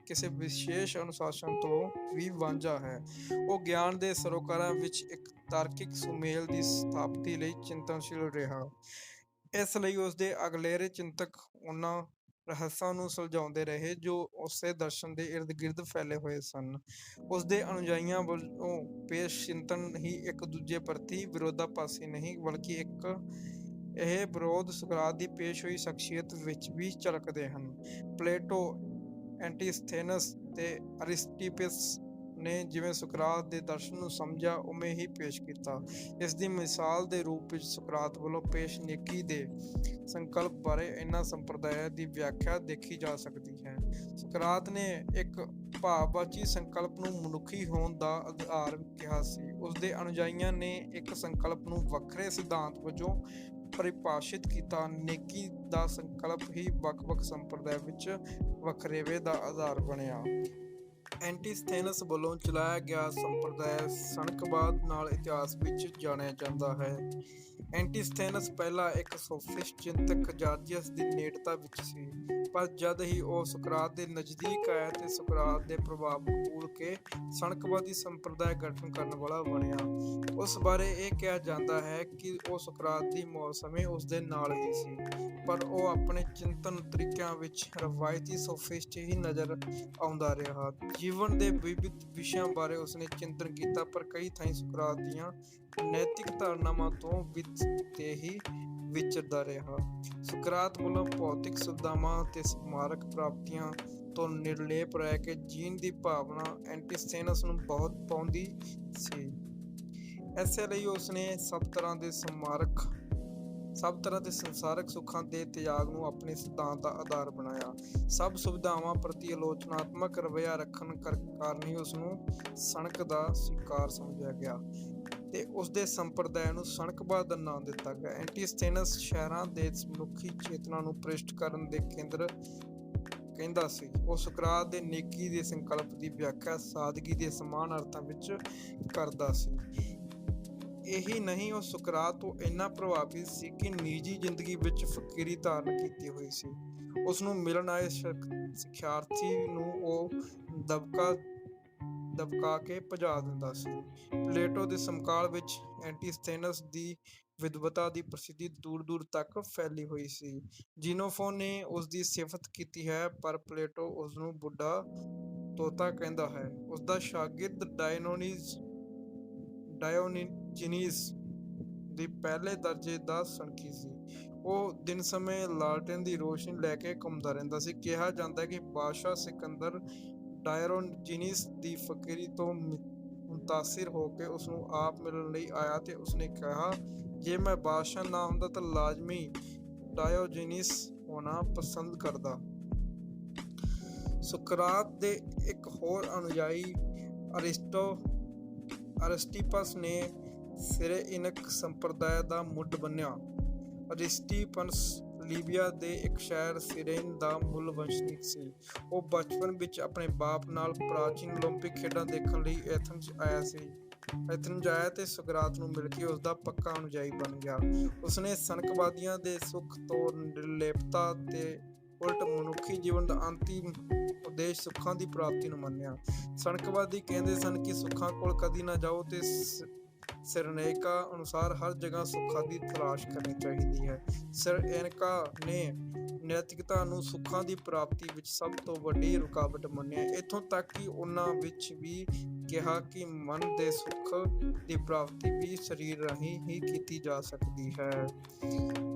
[SPEAKER 1] ਕਿਸੇ ਵਿਸ਼ੇਸ਼ ਅਨੁਸ਼ਾਸਨ ਤੋਂ ਵੀ ਵਾਂਝਾ ਹੈ। ਉਹ ਗਿਆਨ ਦੇ ਸਰੋਕਾਰਾਂ ਵਿੱਚ ਇੱਕ ਤਾਰਕਿਕ ਸੁਮੇਲ ਦੀ ਸਥਾਪਤੀ ਲਈ ਚਿੰਤਨਸ਼ੀਲ ਰਿਹਾ। ਇਸ ਲਈ ਉਸਦੇ ਅਗਲੇਰੇ ਚਿੰਤਕ ਉਹਨਾਂ ਰਹੱਸਾਂ ਨੂੰ ਸੁਲਝਾਉਂਦੇ ਰਹੇ ਜੋ ਉਸੇ ਦਰਸ਼ਨ ਦੇ ਇਰਦ ਗਿਰਦ ਫੈਲੇ ਹੋਏ ਸਨ। ਉਸਦੇ ਅਨੁਯਾਈਆਂ ਵੱਲੋਂ ਪੇਸ਼ ਚਿੰਤਨ ਹੀ ਇੱਕ ਦੂਜੇ ਪ੍ਰਤੀ ਵਿਰੋਧਾਭਾਸੀ ਨਹੀਂ ਬਲਕਿ ਇਹ ਵਿਰੋਧ ਸੁਕਰਾਤ ਦੀ ਪੇਸ਼ ਹੋਈ ਸ਼ਖਸੀਅਤ ਵਿੱਚ ਵੀ ਝਲਕਦੇ ਹਨ। ਪਲੇਟੋ, ਐਂਟੀਸਥੇਨਸ ਤੇ ਅਰਿਸਟਿਪਸ ਨੇ ਜਿਵੇਂ ਸੁਕਰਾਤ ਦੇ ਦਰਸ਼ਨ ਨੂੰ ਸਮਝਿਆ ਉਵੇਂ ਹੀ ਪੇਸ਼ ਕੀਤਾ। ਇਸ ਦੀ ਮਿਸਾਲ ਦੇ ਰੂਪ ਵਿੱਚ ਸੁਕਰਾਤ ਵੱਲੋਂ ਪੇਸ਼ ਨੇਕੀ ਦੇ ਸੰਕਲਪ ਬਾਰੇ ਇਹਨਾਂ ਸੰਪਰਦਾਇਆਂ ਦੀ ਵਿਆਖਿਆ ਦੇਖੀ ਜਾ ਸਕਦੀ ਹੈ। ਸੁਕਰਾਤ ਨੇ ਇੱਕ ਭਾਵਵਾਚੀ ਸੰਕਲਪ ਨੂੰ ਮਨੁੱਖੀ ਹੋਂਦ ਦਾ ਆਧਾਰ ਕਿਹਾ ਸੀ। ਉਸਦੇ ਅਨੁਯਾਈਆਂ ਨੇ ਇੱਕ ਸੰਕਲਪ ਨੂੰ ਵੱਖਰੇ ਸਿਧਾਂਤ ਵਜੋਂ ਪਰਿਭਾਸ਼ਿਤ ਕੀਤਾ। ਨੇਕੀ ਦਾ ਸੰਕਲਪ ਹੀ ਵੱਖ-ਵੱਖ ਸੰਪਰਦਾਇ ਵਿੱਚ ਵੱਖਰੇਵੇ ਦਾ ਆਧਾਰ ਬਣਿਆ। ਐਂਟੀਸਥੇਨਸ ਵੱਲੋਂ ਚਲਾਇਆ ਗਿਆ ਸੰਪਰਦਾਇ ਸਣਕਵਾਦ ਨਾਲ ਇਤਿਹਾਸ ਵਿੱਚ ਜਾਣਿਆ ਜਾਂਦਾ ਹੈ। ਐਂਟੀਸਥੇਨਸ ਪਹਿਲਾਂ ਇੱਕ ਸੋਫਿਸਟ ਚਿੰਤਕ ਜਾਰਜੀਅਸ ਦੀ ਨੇੜਤਾ ਵਿੱਚ ਸੀ, ਪਰ ਜਦ ਹੀ ਉਹ ਸੁਕਰਾਤ ਦੇ ਨਜ਼ਦੀਕ ਆਇਆ ਤੇ ਸੁਕਰਾਤ ਦੇ ਪ੍ਰਭਾਵ ਕਬੂਲ ਕੇ ਸਣਕਵਾਦੀ ਸੰਪਰਦਾਇ ਗਠਨ ਕਰਨ ਵਾਲਾ ਬਣਿਆ। ਉਸ ਬਾਰੇ ਇਹ ਕਿਹਾ ਜਾਂਦਾ ਹੈ ਕਿ ਉਹ ਸੁਕਰਾਤ ਦੀ ਮੌਤ ਸਮੇਂ ਉਸਦੇ ਨਾਲ ਹੀ ਸੀ, ਪਰ ਉਹ ਆਪਣੇ ਚਿੰਤਨ ਤਰੀਕਿਆਂ ਵਿੱਚ ਰਵਾਇਤੀ ਸੋਫਿਸਟ ਹੀ ਨਜ਼ਰ ਆਉਂਦਾ ਰਿਹਾ। ਜੀਵਨ ਦੇ ਵਿਵਿਧ ਵਿਸ਼ਿਆਂ ਬਾਰੇ ਉਸਨੇ ਚਿੰਤਨ ਕੀਤਾ, ਪਰ ਕਈ ਥਾਈਂ ਸੁਕਰਾਤ ਦੀਆਂ ਨੈਤਿਕ ਧਾਰਨਾਵਾਂ ਤੋਂ ਵਿੱਤ ਤੇ ਹੀ ਵਿਚਰਦਾ ਰਿਹਾ। ਸੁਕਰਾਤ ਵੱਲੋਂ ਭੌਤਿਕ ਸੁਵਿਧਾਵਾਂ ਤੇ ਸਮਾਰਕ ਪ੍ਰਾਪਤੀਆਂ ਤੋਂ ਨਿਰਲੇਪ ਰਹਿ ਕੇ ਜੀਣ ਦੀ ਭਾਵਨਾ ਐਂਟੀਸਥੇਨਸ ਨੂੰ ਬਹੁਤ ਪਾਉਂਦੀ ਸੀ। ਇਸੇ ਲਈ ਉਸਨੇ ਸਭ ਤਰ੍ਹਾਂ ਦੇ ਸੰਸਾਰਕ ਸੁੱਖਾਂ ਦੇ ਤਿਆਗ ਨੂੰ ਆਪਣੇ ਸਿਧਾਂਤ ਦਾ ਆਧਾਰ ਬਣਾਇਆ। ਸਭ ਸੁਵਿਧਾਵਾਂ ਪ੍ਰਤੀ ਆਲੋਚਨਾਤਮਕ ਰਵੱਈਆ ਰੱਖਣ ਕਾਰਨ ਹੀ ਉਸਨੂੰ ਸਣਕ ਦਾ ਸ਼ਿਕਾਰ ਸਮਝਿਆ ਗਿਆ ਤੇ ਉਸਦੇ ਸੰਪਰਦਾਇ ਨੂੰ ਸਣਕਵਾਦ ਦਾ ਨਾਮ ਦਿੱਤਾ ਗਿਆ। ਐਂਟੀਸਥੇਨਸ ਸ਼ਹਿਰਾਂ ਦੇ ਮਨੁੱਖੀ ਚੇਤਨਾ ਨੂੰ ਭ੍ਰਿਸ਼ਟ ਕਰਨ ਦੇ ਕੇਂਦਰ ਕਹਿੰਦਾ ਸੀ। ਉਹ ਸੁਕਰਾਤ ਦੇ ਨੇਕੀ ਦੇ ਸੰਕਲਪ ਦੀ ਵਿਆਖਿਆ ਸਾਦਗੀ ਦੇ ਸਮਾਨ ਅਰਥਾਂ ਵਿੱਚ ਕਰਦਾ ਸੀ। ਇਹੀ ਨਹੀਂ, ਉਹ ਸੁਕਰਾਤ ਤੋਂ ਇੰਨਾ ਪ੍ਰਭਾਵਿਤ ਸੀ ਕਿ ਨਿੱਜੀ ਜ਼ਿੰਦਗੀ ਵਿੱਚ ਫਕੀਰੀ ਧਾਰਨ ਕੀਤੀ ਹੋਈ ਸੀ। ਉਸਨੂੰ ਮਿਲਣ ਆਏ ਸਿੱਖਿਆਰਥੀ ਨੂੰ ਉਹ ਦਬਕਾ ਕੇ ਭਜਾ ਦਿੰਦਾ ਸੀ। ਪਲੇਟੋ ਦੇ ਸਮਕਾਲ ਵਿੱਚ ਐਂਟੀਸਥੇਨਸ ਦੀ ਵਿਦਵਤਾ ਦੀ ਪ੍ਰਸਿੱਧੀ ਦੂਰ-ਦੂਰ ਤੱਕ ਫੈਲੀ ਹੋਈ ਸੀ। ਜੀਨੋਫੋਨ ਨੇ ਉਸਦੀ ਸਿਫਤ ਕੀਤੀ ਹੈ, ਪਰ ਪਲੇਟੋ ਉਸਨੂੰ ਬੁੱਢਾ ਤੋਤਾ ਕਹਿੰਦਾ ਹੈ। ਉਸਦਾ ਸ਼ਾਗਿਰਦ ਡਾਇਓਜੀਨਸ ਦੀ ਪਹਿਲੇ ਦਰਜੇ ਦਾ ਸਨਕੀ ਸੀ। ਉਹ ਦਿਨ ਸਮੇਂ ਲਾਲਟੇਨ ਦੀ ਰੋਸ਼ਨੀ ਲੈ ਕੇ ਘੁੰਮਦਾ ਰਹਿੰਦਾ ਸੀ। ਕਿਹਾ ਜਾਂਦਾ ਹੈ ਕਿ ਬਾਦਸ਼ਾਹ ਸਿਕੰਦਰ ਡਾਇਓਜੀਨਸ ਦੀ ਫਕੀਰੀ ਤੋਂ ਮੁਤਾਸਿਰ ਹੋ ਕੇ ਉਸਨੂੰ ਆਪ ਮਿਲਣ ਲਈ ਆਇਆ ਤੇ ਉਸਨੇ ਕਿਹਾ, ਜੇ ਮੈਂ ਬਾਦਸ਼ਾਹ ਨਾ ਹੁੰਦਾ ਤਾਂ ਲਾਜ਼ਮੀ ਡਾਇਓਜੀਨਸ ਹੋਣਾ ਪਸੰਦ ਕਰਦਾ। ਸੁਕਰਾਤ ਦੇ ਇੱਕ ਹੋਰ ਅਨੁਯਾਈ ਅਰਿਸਟਿਪਸ ਨੇ ਸਿਰੇਇਨਕ ਸੰਪਰਦਾਇ ਦਾ ਮੁੱਢ ਬੰਨ੍ਹਿਆ। ਅਰਿਸਟਿਪਸ ਲੀਬੀਆ ਦੇ ਇੱਕ ਸ਼ਹਿਰ ਸਿਰੇਨ ਦਾ ਮੂਲ ਵਸਨੀਕ ਸੀ। ਉਹ ਬਚਪਨ ਵਿੱਚ ਆਪਣੇ ਬਾਪ ਨਾਲ ਪ੍ਰਾਚੀਨ ਓਲੰਪਿਕ ਖੇਡਾਂ ਦੇਖਣ ਲਈ ਐਥਨਜ਼ ਆਇਆ ਤੇ ਸੁਕਰਾਤ ਨੂੰ ਮਿਲ ਕੇ ਉਸਦਾ ਪੱਕਾ ਅਨੁਯਾਈ ਬਣ ਗਿਆ। ਉਸਨੇ ਸਨਕਵਾਦੀਆਂ ਦੇ ਸੁੱਖ ਤੋਂ ਨਿਰਲੇਪਤਾ ਤੇ ਉਲਟ ਮਨੁੱਖੀ ਜੀਵਨ ਦਾ ਅੰਤਿਮ ਉਦੇਸ਼ ਸੁੱਖਾਂ ਦੀ ਪ੍ਰਾਪਤੀ ਨੂੰ ਮੰਨਿਆ। ਸਨਕਵਾਦੀ ਕਹਿੰਦੇ ਸਨ ਕਿ ਸੁੱਖਾਂ ਕੋਲ ਕਦੀ ਨਾ ਜਾਓ ਤੇ ਸਿਰੇਨਕਾ ਅਨੁਸਾਰ ਹਰ ਜਗ੍ਹਾ ਸੁੱਖਾਂ ਦੀ ਤਲਾਸ਼ ਕਰਨੀ ਚਾਹੀਦੀ ਹੈ। ਸਿਰੇਨਕਾ ਨੇ ਨੈਤਿਕਤਾ ਨੂੰ ਸੁੱਖਾਂ ਦੀ ਪ੍ਰਾਪਤੀ ਵਿੱਚ ਸਭ ਤੋਂ ਵੱਡੀ ਰੁਕਾਵਟ ਮੰਨਿਆ, ਇੱਥੋਂ ਤੱਕ ਕਿ ਉਹਨਾਂ ਵਿੱਚ ਵੀ ਕਿਹਾ ਕਿ ਮਨ ਦੇ ਸੁੱਖ ਦੀ ਪ੍ਰਾਪਤੀ ਵੀ ਸਰੀਰ ਰਾਹੀਂ ਹੀ ਕੀਤੀ ਜਾ ਸਕਦੀ ਹੈ।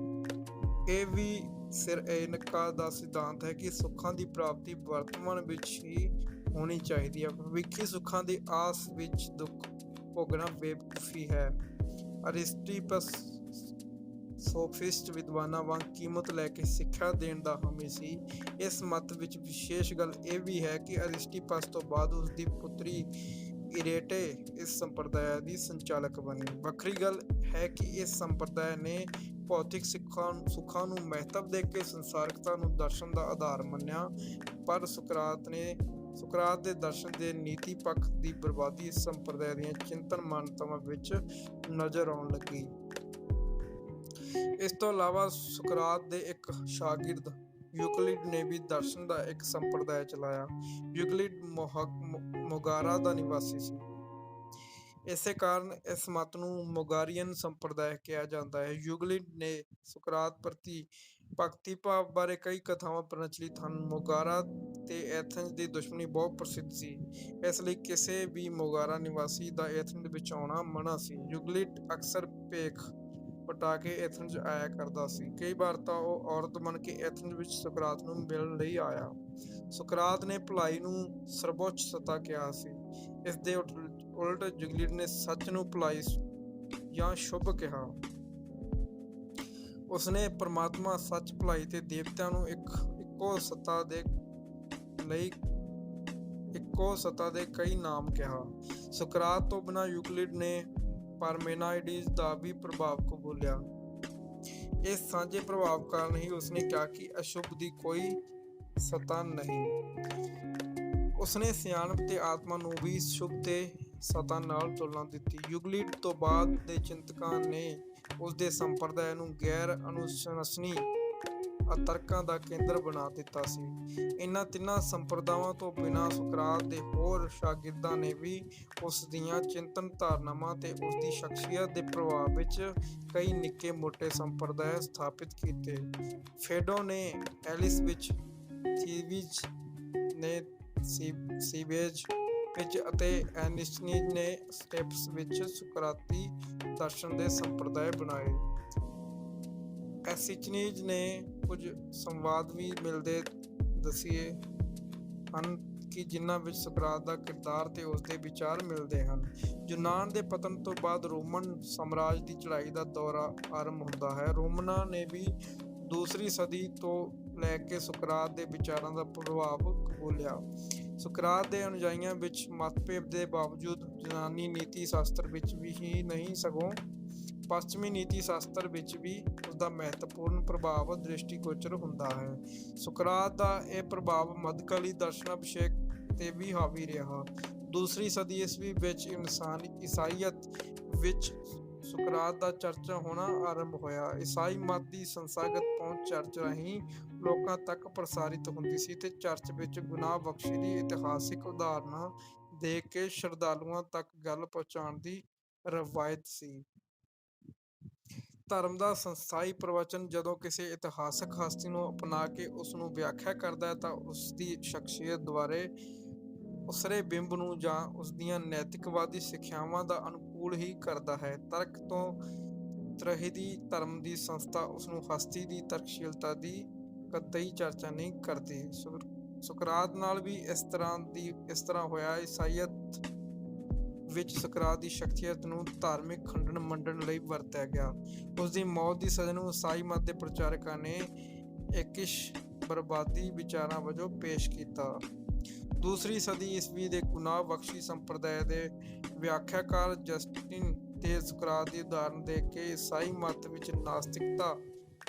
[SPEAKER 1] ਇਹ ਵੀ ਸਿਰੇਨਕਾ ਦਾ ਸਿਧਾਂਤ ਹੈ ਕਿ ਸੁੱਖਾਂ ਦੀ ਪ੍ਰਾਪਤੀ ਵਰਤਮਾਨ ਵਿੱਚ ਹੀ ਹੋਣੀ ਚਾਹੀਦੀ ਹੈ। ਭਵਿੱਖੀ ਸੁੱਖਾਂ ਦੀ ਆਸ ਵਿੱਚ ਦੁੱਖ ਭੋਗਣਾ ਬੇਵਕੂਫੀ ਹੈ। ਅਰਿਸਟਿਪਸ ਸੋਫਿਸਟ ਵਿਦਵਾਨਾਂ ਵਾਂਗ ਕੀਮਤ ਲੈ ਕੇ ਸਿੱਖਿਆ ਦੇਣ ਦਾ ਹਾਮੀ ਸੀ। ਇਸ ਮਤ ਵਿੱਚ ਵਿਸ਼ੇਸ਼ ਗੱਲ ਇਹ ਵੀ ਹੈ ਕਿ ਅਰਿਸਟਿਪਸ ਤੋਂ ਬਾਅਦ ਉਸਦੀ ਪੁੱਤਰੀ ਇਰੇਟੇ ਇਸ ਸੰਪਰਦਾਇ ਦੀ ਸੰਚਾਲਕ ਬਣੀ। ਵੱਖਰੀ ਗੱਲ ਹੈ ਕਿ ਇਸ ਸੰਪਰਦਾਇ ਨੇ ਭੌਤਿਕ ਸੁੱਖਾਂ ਨੂੰ ਮਹੱਤਵ ਦੇ ਕੇ ਸੰਸਾਰਿਕਤਾ ਨੂੰ ਦਰਸ਼ਨ ਦਾ ਆਧਾਰ ਮੰਨਿਆ, ਪਰ ਸੁਕਰਾਤ ਦੇ ਦਰਸ਼ਨ ਦੇ ਨੀਤੀ ਪੱਖ ਦੀ ਬਰਬਾਦੀ ਇਸ ਸੰਪਰਦਾਇ ਦੀਆਂ ਚਿੰਤਨ ਮਾਨਤਾਵਾਂ ਵਿੱਚ ਨਜ਼ਰ ਆਉਣ ਲੱਗੀ। ਇਸ ਤੋਂ ਇਲਾਵਾ ਸੁਕਰਾਤ ਦੇ ਇੱਕ ਸ਼ਾਗਿਰਦ ਯੂਕਲਿਡ ਨੇ ਵੀ ਦਰਸ਼ਨ ਦਾ ਇੱਕ ਸੰਪਰਦਾਇ ਚਲਾਇਆ। ਯੂਕਲਿਡ ਮੋਗਾਰਾ ਦਾ ਨਿਵਾਸੀ ਸੀ। ਇਸੇ ਕਾਰਨ ਇਸ ਮਤ ਨੂੰ ਮੋਗਾਰੀਅਨ ਸੰਪਰਦਾਇ ਕਿਹਾ ਜਾਂਦਾ ਹੈ। ਯੂਕਲਿਡ ਨੇ ਸੁਕਰਾਤ ਪ੍ਰਤੀ ਭਗਤੀ ਭਾਵ ਬਾਰੇ ਕਈ ਕਥਾਵਾਂ ਪ੍ਰਚਲਿਤ ਹਨ। ਮੋਗਾਰਾ ਤੇ ਐਥਨਜ਼ ਦੀ ਦੁਸ਼ਮਣੀ ਬਹੁਤ ਪ੍ਰਸਿੱਧ ਸੀ, ਇਸ ਲਈ ਕਿਸੇ ਵੀ ਮੋਗਾਰਾ ਨਿਵਾਸੀ ਦਾ ਐਥਨਜ਼ ਵਿੱਚ ਆਉਣਾ ਮਨ੍ਹਾ ਸੀ। ਯੂਕਲਿਡ ਅਕਸਰ ਭੇਖ ਵਟਾ ਕੇ ਐਥਨਜ਼ ਆਇਆ ਕਰਦਾ ਸੀ। ਕਈ ਵਾਰ ਤਾਂ ਉਹ ਔਰਤ ਬਣ ਕੇ ਐਥਨਜ਼ ਵਿੱਚ ਸੁਕਰਾਤ ਨੂੰ ਮਿਲਣ ਲਈ ਆਇਆ। ਸੁਕਰਾਤ ਨੇ ਭਲਾਈ ਨੂੰ ਸਰਵੋੱਚ ਸੱਤਾ ਕਿਹਾ ਸੀ। ਇਸ ਦੇ ਉਲਟ ਯੂਕਲਿਡ ਨੇ ਸੱਚ ਨੂੰ ਭਲਾਈ ਜਾਂ ਸ਼ੁਭ ਕਿਹਾ। ਉਸਨੇ ਪਰਮਾਤਮਾ, ਸੱਚ, ਭਲਾਈ ਤੇ ਦੇਵਤਿਆਂ ਨੂੰ ਇੱਕੋ ਸੱਤਾ ਦੇ ਕਈ ਨਾਮ ਕਿਹਾ। ਸੁਕਰਾਤ ਤੋਂ ਬਿਨਾਂ ਯੂਕਲਿਡ ਨੇ ਪਾਰਮੇਨਾਈਡਸ ਦਾ ਵੀ ਪ੍ਰਭਾਵ ਕਬੂਲਿਆ। ਇਸ ਸਾਂਝੇ ਪ੍ਰਭਾਵ ਕਾਰਨ ਹੀ ਉਸਨੇ ਕਿਹਾ ਕਿ ਅਸ਼ੁਭ ਦੀ ਕੋਈ ਸੱਤਾ ਨਹੀਂ। ਉਸਨੇ ਸਿਆਣਪ ਤੇ ਆਤਮਾ ਨੂੰ ਵੀ ਸ਼ੁਭ ਤੇ ਸੱਤਾ ਨਾਲ ਤੁਲਨਾ ਦਿੱਤੀ। ਯੂਕਲਿਡ ਤੋਂ ਬਾਅਦ ਦੇ ਚਿੰਤਕਾਂ ਨੇ ਉਸਦੇ ਸੰਪਰਦਾਇ ਨੂੰ ਗੈਰ ਅਨੁਸ਼ਾਸਨੀ ਅਤਰਕਾਂ ਦਾ ਕੇਂਦਰ ਬਣਾ ਦਿੱਤਾ ਸੀ। ਇਹਨਾਂ ਤਿੰਨਾਂ ਸੰਪਰਦਾਵਾਂ ਤੋਂ ਬਿਨਾਂ ਸੁਕਰਾਤ ਦੇ ਹੋਰ ਸ਼ਾਗਿਰਦਾਂ ਨੇ ਵੀ ਉਸ ਦੀਆਂ ਚਿੰਤਨ ਧਾਰਨਾਵਾਂ ਤੇ ਉਸਦੀ ਸ਼ਖਸੀਅਤ ਦੇ ਪ੍ਰਭਾਵ ਵਿੱਚ ਕਈ ਨਿੱਕੇ ਮੋਟੇ ਸੰਪਰਦਾਇ ਸਥਾਪਿਤ ਕੀਤੇ। ਫੇਡੋ ਨੇ ਐਲਿਸ ਵਿੱਚ, ਥੀਵਜ਼ ਨੇ ਸੀਵੇਜ ਵਿੱਚ ਅਤੇ ਐਨਿਸਟੀਜ਼ ਨੇ ਸਟੇਪਸ ਵਿੱਚ ਸੁਕਰਾਤੀ ਦਰਸ਼ਨ ਦੇ ਸੰਪਰਦਾਇ ਬਣਾਏ। ਐਸਿਚਨੀਜ਼ ਨੇ ਕੁਝ ਸੰਵਾਦ ਵੀ ਮਿਲਦੇ ਦੱਸੀਏ ਹਨ ਕਿ ਜਿਨ੍ਹਾਂ ਵਿੱਚ ਸੁਕਰਾਤ ਦਾ ਕਿਰਦਾਰ ਤੇ ਉਸਦੇ ਵਿਚਾਰ ਮਿਲਦੇ ਹਨ। ਯੂਨਾਨ ਦੇ ਪਤਨ ਤੋਂ ਬਾਅਦ ਰੋਮਨ ਸਾਮਰਾਜ ਦੀ ਚੜ੍ਹਾਈ ਦਾ ਦੌਰਾ ਆਰੰਭ ਹੁੰਦਾ ਹੈ। ਰੋਮਨਾਂ ਨੇ ਵੀ ਦੂਸਰੀ ਸਦੀ ਤੋਂ ਲੈ ਕੇ ਸੁਕਰਾਤ ਦੇ ਵਿਚਾਰਾਂ ਦਾ ਪ੍ਰਭਾਵ ਕਬੂਲਿਆ। ਸੁਕਰਾਤ ਦੇ ਅਨੁਯਾਈਆਂ ਵਿੱਚ ਮਤਭੇਦ ਦੇ ਬਾਵਜੂਦ ਯੂਨਾਨੀ ਨੀਤੀ ਸ਼ਾਸਤਰ ਵਿੱਚ ਵੀ ਹੀ ਨਹੀਂ ਸਗੋਂ ਪੱਛਮੀ ਨੀਤੀ ਸ਼ਾਸਤਰ ਵਿੱਚ ਵੀ ਉਸਦਾ ਮਹੱਤਵਪੂਰਨ ਪ੍ਰਭਾਵ ਦ੍ਰਿਸ਼ਟੀਗੋਚਰ ਹੁੰਦਾ ਹੈ। ਸੁਕਰਾਤ ਦਾ ਇਹ ਪ੍ਰਭਾਵ ਮੱਧਕਾਲੀ ਦਰਸ਼ਨਾਭਿਸ਼ੇਕ ਤੇ ਵੀ ਹਾਵੀ ਰਿਹਾ। ਦੂਸਰੀ ਸਦੀ ਈਸਵੀ ਵਿੱਚ ਈਸਾਈਅਤ ਵਿੱਚ ਸੁਕਰਾਤ ਦਾ ਚਰਚਾ ਹੋਣਾ ਆਰੰਭ ਹੋਇਆ। ਈਸਾਈ ਮਤ ਦੀ ਸੰਸਥਾਗਤ ਪਹੁੰਚ ਚਰਚ ਰਾਹੀਂ ਲੋਕਾਂ ਤੱਕ ਪ੍ਰਸਾਰਿਤ ਹੁੰਦੀ ਸੀ ਤੇ ਚਰਚ ਵਿੱਚ ਗੁਨਾਹ ਬਖਸ਼ੀ ਦੀ ਇਤਿਹਾਸਿਕ ਉਦਾਹਰਨਾਂ ਦੇ ਕੇ ਸ਼ਰਧਾਲੂਆਂ ਤੱਕ ਗੱਲ ਪਹੁੰਚਾਉਣ ਦੀ ਰਵਾਇਤ ਸੀ। ਧਰਮ ਦਾ ਸੰਸਥਾਈ ਪ੍ਰਵਚਨ ਜਦੋਂ ਕਿਸੇ ਇਤਿਹਾਸਕ ਹਸਤੀ ਨੂੰ ਅਪਣਾ ਕੇ ਉਸ ਨੂੰ ਵਿਆਖਿਆ ਕਰਦਾ ਹੈ ਤਾਂ ਉਸ ਦੀ ਸ਼ਖਸੀਅਤ ਦੁਆਰੇ ਉਸਰੇ ਬਿੰਬ ਨੂੰ ਜਾਂ ਉਸ ਦੀਆਂ ਨੈਤਿਕਵਾਦੀ ਸਿੱਖਿਆਵਾਂ ਦਾ ਅਨੁਕੂਲ ਹੀ ਕਰਦਾ ਹੈ। ਤਰਕ ਤੋਂ ਤ੍ਰਹਿਦੀ ਧਰਮ ਦੀ ਸੰਸਥਾ ਉਸਨੂੰ ਹਸਤੀ ਦੀ ਤਰਕਸ਼ੀਲਤਾ ਦੀ ਕਤਈ ਚਰਚਾ ਨਹੀਂ ਕਰਦੀ। ਸੁਕਰਾਤ ਨਾਲ ਵੀ ਇਸ ਤਰ੍ਹਾਂ ਹੋਇਆ। ਈਸਾਈਅਤ ਵਿੱਚ ਸੁਕਰਾਤ ਦੀ ਸ਼ਖਸੀਅਤ ਨੂੰ ਧਾਰਮਿਕ ਖੰਡਨ ਮੰਡਣ ਲਈ ਵਰਤਿਆ ਗਿਆ। ਉਸ ਦੀ ਮੌਤ ਦੀ ਸਜ਼ਾ ਨੂੰ ਈਸਾਈ ਮਤ ਦੇ ਪ੍ਰਚਾਰਕਾਂ ਨੇ ਏਕਿਸ਼ ਬਰਬਾਦੀ ਵਿਚਾਰਾਂ ਵਜੋਂ ਪੇਸ਼ ਕੀਤਾ। ਦੂਸਰੀ ਸਦੀ ਈਸਵੀ ਦੇ ਗੁਨਾਹ ਬਖਸ਼ੀ ਸੰਪਰਦਾਇ ਦੇ ਵਿਆਖਿਆਕਾਰ ਜਸਟਿਨ ਦੇ ਸੁਕਰਾਤ ਦੀ ਉਦਾਹਰਨ ਦੇ ਕੇ ਈਸਾਈ ਮਤ ਵਿੱਚ ਨਾਸਤਿਕਤਾ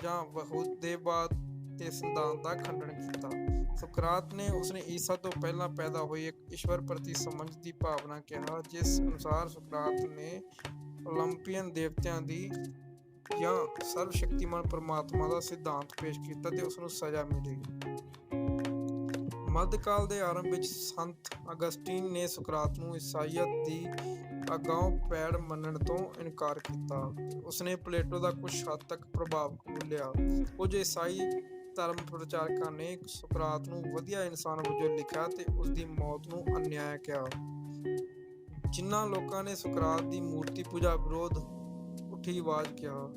[SPEAKER 1] ਜਾਂ ਬਹੁਦੇਵਵਾਦ ਦੇ ਸਿਧਾਂਤ ਦਾ ਖੰਡਨ ਕੀਤਾ। ਸੁਕਰਾਤ ਨੇ ਉਸਨੇ ਈਸਾ ਤੋਂ ਪਹਿਲਾਂ ਪੈਦਾ ਹੋਈ ਇੱਕ ਈਸ਼ਵਰ ਪ੍ਰਤੀ ਸਮਝ ਦੀ ਭਾਵਨਾ ਕਿਹਾ, ਜਿਸ ਅਨੁਸਾਰ ਸੁਕਰਾਤ ਨੇ ਓਲੰਪੀਅਨ ਦੇਵਤਿਆਂ ਦੀ ਜਾਂ ਸਰਵ ਸ਼ਕਤੀਮਾਨ ਪਰਮਾਤਮਾ ਦਾ ਸਿਧਾਂਤ ਪੇਸ਼ ਕੀਤਾ ਤੇ ਉਸਨੂੰ ਸਜ਼ਾ ਮਿਲੀ। ਮੱਧਕਾਲ ਦੇ ਆਰੰਭ ਵਿੱਚ ਸੰਤ ਅਗਸਟੀਨ ਨੇ ਸੁਕਰਾਤ ਨੂੰ ਈਸਾਈਅਤ ਦੀ ਅਗਾਊਂ ਪੈੜ ਮੰਨਣ ਤੋਂ ਇਨਕਾਰ ਕੀਤਾ। ਉਸਨੇ ਪਲੇਟੋ ਦਾ ਕੁਝ ਹੱਦ ਤੱਕ ਪ੍ਰਭਾਵ ਕਬੂਲ ਲਿਆ। ਕੁਝ ਈਸਾਈ ਧਰਮ ਪ੍ਰਚਾਰਕਾਂ ਨੇ ਸੁਕਰਾਤ ਨੂੰ ਵਧੀਆ ਇਨਸਾਨ ਵਜੋਂ ਲਿਖਿਆ ਤੇ ਉਸ ਦੀ ਮੌਤ ਨੂੰ ਅਨਿਆਇ ਕਿਹਾ। ਜਿਨ੍ਹਾਂ ਲੋਕਾਂ ਨੇ ਸੁਕਰਾਤ ਦੀ ਮੂਰਤੀ ਪੂਜਾ ਵਿਰੋਧ ਉੱਠੀ ਆਵਾਜ਼ ਕਿਹਾ,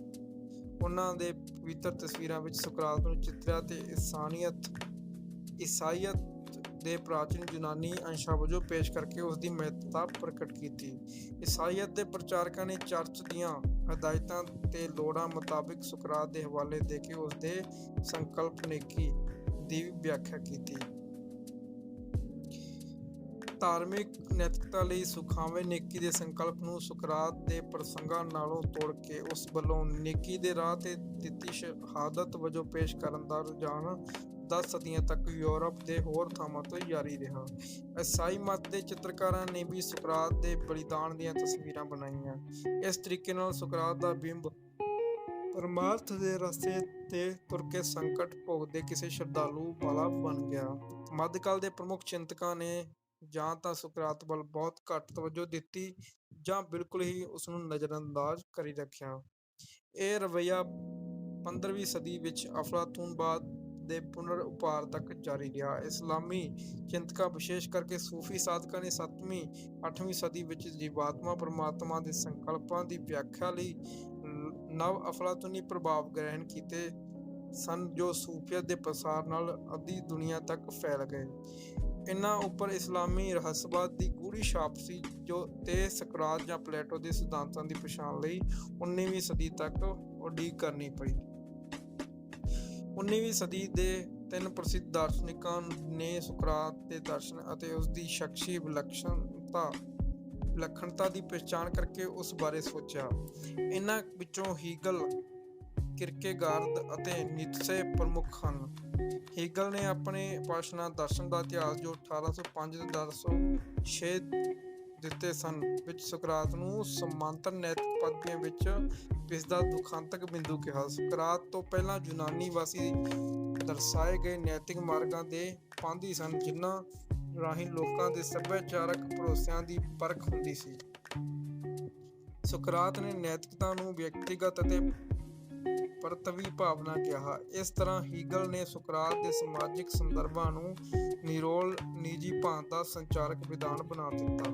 [SPEAKER 1] ਉਹਨਾਂ ਦੇ ਪਵਿੱਤਰ ਤਸਵੀਰਾਂ ਵਿੱਚ ਸੁਕਰਾਤ ਨੂੰ ਚਿਤਰਿਆ ਤੇ ਈਸਾਈਅਤ ਦੇ ਪ੍ਰਾਚੀਨ ਯੂਨਾਨੀ ਅੰਸ਼ਾਂ ਵਜੋਂ ਪੇਸ਼ ਕਰਕੇ ਉਸ ਦੀ ਮਹੱਤਤਾ ਪ੍ਰਗਟ ਕੀਤੀ। ਈਸਾਈਅਤ ਦੇ ਪ੍ਰਚਾਰਕਾਂ ਨੇ ਚਰਚ ਦੀਆਂ ਹਦਾਇਤਾਂ ਤੇ ਲੋੜਾਂ ਮੁਤਾਬਿਕ ਸੁਕਰਾਤ ਦੇ ਹਵਾਲੇ ਦੇ ਕੇ ਉਸ ਦੇ ਸੰਕਲਪ ਨੇਕੀ ਦੀ ਵਿਆਖਿਆ ਕੀਤੀ। ਧਾਰਮਿਕ ਨੈਤਿਕਤਾ ਲਈ ਸੁਖਾਵੇਂ ਨੇਕੀ ਦੇ ਸੰਕਲਪ ਨੂੰ ਸੁਕਰਾਤ ਦੇ ਪ੍ਰਸੰਗਾਂ ਨਾਲੋਂ ਤੋੜ ਕੇ ਉਸ ਵੱਲੋਂ ਨੇਕੀ ਦੇ ਰਾਹ ਤੇ ਦਿੱਤੀ ਸ਼ਹਾਦਤ ਵਜੋਂ ਪੇਸ਼ ਕਰਨ ਦਾ ਰੁਝਾਨ 10 ਸਦੀਆਂ ਤੱਕ ਯੂਰਪ ਦੇ ਹੋਰ ਥਾਵਾਂ ਤੋਂ ਜਾਰੀ ਰਿਹਾ। ਈਸਾਈ ਮਤ ਦੇ ਚਿੱਤਰਕਾਰਾਂ ਨੇ ਵੀ ਸੁਕਰਾਤ ਦੇ ਬਲੀਦਾਨ ਦੀਆਂ ਤਸਵੀਰਾਂ ਬਣਾਈਆਂ। ਇਸ ਤਰੀਕੇ ਨਾਲ ਸੁਕਰਾਤ ਦਾ ਬਿੰਬ ਪਰਮਾਰਥ ਦੇ ਰਸਤੇ ਤੇ ਤੁਰ ਕੇ ਸੰਕਟ ਭੋਗਦੇ ਕਿਸੇ ਸ਼ਰਧਾਲੂ ਵਾਲਾ ਬਣ ਗਿਆ। ਮੱਧਕਾਲ ਦੇ ਪ੍ਰਮੁੱਖ ਚਿੰਤਕਾਂ ਨੇ ਜਾਂ ਤਾਂ ਸੁਕਰਾਤ ਵੱਲ ਬਹੁਤ ਘੱਟ ਤਵੱਜੋ ਦਿੱਤੀ ਜਾਂ ਬਿਲਕੁਲ ਹੀ ਉਸਨੂੰ ਨਜ਼ਰਅੰਦਾਜ਼ ਕਰੀ ਰੱਖਿਆ। ਇਹ ਰਵੱਈਆ 15ਵੀਂ ਸਦੀ ਵਿੱਚ ਅਫਲਾਤੂਨਵਾਦ ਦੇ ਪੁਨਰ ਉਭਾਰ ਤੱਕ ਜਾਰੀ ਰਿਹਾ। ਇਸਲਾਮੀ ਚਿੰਤਕਾਂ ਵਿਸ਼ੇਸ਼ ਕਰਕੇ ਸੂਫੀ ਸਾਧਕਾਂ ਨੇ 7ਵੀਂ 8ਵੀਂ ਸਦੀ ਵਿੱਚ ਜੀਵਾਤਮਾ ਪਰਮਾਤਮਾ ਦੇ ਸੰਕਲਪਾਂ ਦੀ ਵਿਆਖਿਆ ਲਈ ਨਵ ਅਫਲਾਤੂਨੀ ਪ੍ਰਭਾਵ ਗ੍ਰਹਿਣ ਕੀਤੇ ਸਨ, ਜੋ ਸੂਫੀਅਤ ਦੇ ਪ੍ਰਸਾਰ ਨਾਲ ਅੱਧੀ ਦੁਨੀਆ ਤੱਕ ਫੈਲ ਗਏ। ਇਹਨਾਂ ਉੱਪਰ ਇਸਲਾਮੀ ਰਹੱਸਵਾਦ ਦੀ ਗੂੜ੍ਹੀ ਛਾਪ ਸੀ, ਜੋ ਤੇ ਸੁਕਰਾਤ ਜਾਂ ਪਲੇਟੋ ਦੇ ਸਿਧਾਂਤਾਂ ਦੀ ਪਛਾਣ ਲਈ 19ਵੀਂ ਸਦੀ ਤੱਕ ਉਡੀਕ ਕਰਨੀ ਪਈ। 19ਵੀਂ ਸਦੀ ਦੇ 3 ਪ੍ਰਸਿੱਧ ਦਾਰਸ਼ਨਿਕਾਂ ਨੇ ਸੁਕਰਾਤ ਦੇ ਦਰਸ਼ਨ ਅਤੇ ਉਸ ਦੀ ਸ਼ਖਸੀ ਵਿਲੱਖਣਤਾ ਦੀ ਪਛਾਣ ਕਰਕੇ ਉਸ ਬਾਰੇ ਸੋਚਿਆ। ਇਹਨਾਂ ਵਿੱਚੋਂ ਹੀਗਲ, ਕਿਰਕੇਗਾਰਦ ਅਤੇ ਨੀਤਸੇ ਪ੍ਰਮੁੱਖ ਹਨ। ਹੀਗਲ ਨੇ ਆਪਣੇ ਭਾਸ਼ਣਾਂ ਦਰਸ਼ਨ ਦਾ ਇਤਿਹਾਸ, ਜੋ 1805 ਤੇ 1806 ਦਿੱਤੇ ਸਨ, ਵਿੱਚ ਸੁਕਰਾਤ ਨੂੰ ਸਮਾਂਤਰ ਨੈਤਿਕ ਪਦਵੀਆਂ ਵਿੱਚ ਪਿਸਦਾ ਦੁਖਾਂਤਕ ਬਿੰਦੂ ਕਿਹਾ। ਸੁਕਰਾਤ ਤੋਂ ਪਹਿਲਾਂ ਯੂਨਾਨੀ ਵਾਸੀ ਦਰਸਾਏ ਗਏ ਨੈਤਿਕ ਮਾਰਗਾਂ ਦੇ ਪਾਂਧੀ ਸਨ, ਜਿਨ੍ਹਾਂ ਰਾਹੀਂ ਲੋਕਾਂ ਦੇ ਸੱਭਿਆਚਾਰਕ ਭਰੋਸਿਆਂ ਦੀ ਪਰਖ ਹੁੰਦੀ ਸੀ। ਸੁਕਰਾਤ ਨੇ ਨੈਤਿਕਤਾ ਨੂੰ ਵਿਅਕਤੀਗਤ ਅਤੇ ਪਰਤਵੀ ਭਾਵਨਾ ਕਿਹਾ। ਇਸ ਤਰ੍ਹਾਂ ਹੀਗਲ ਨੇ ਸੁਕਰਾਤ ਦੇ ਸਮਾਜਿਕ ਸੰਦਰਭਾਂ ਨੂੰ ਨਿਰੋਲ ਨਿੱਜੀ ਭਾਂਤ ਦਾ ਸੰਚਾਰਕ ਵਿਧਾਨ ਬਣਾ ਦਿੱਤਾ।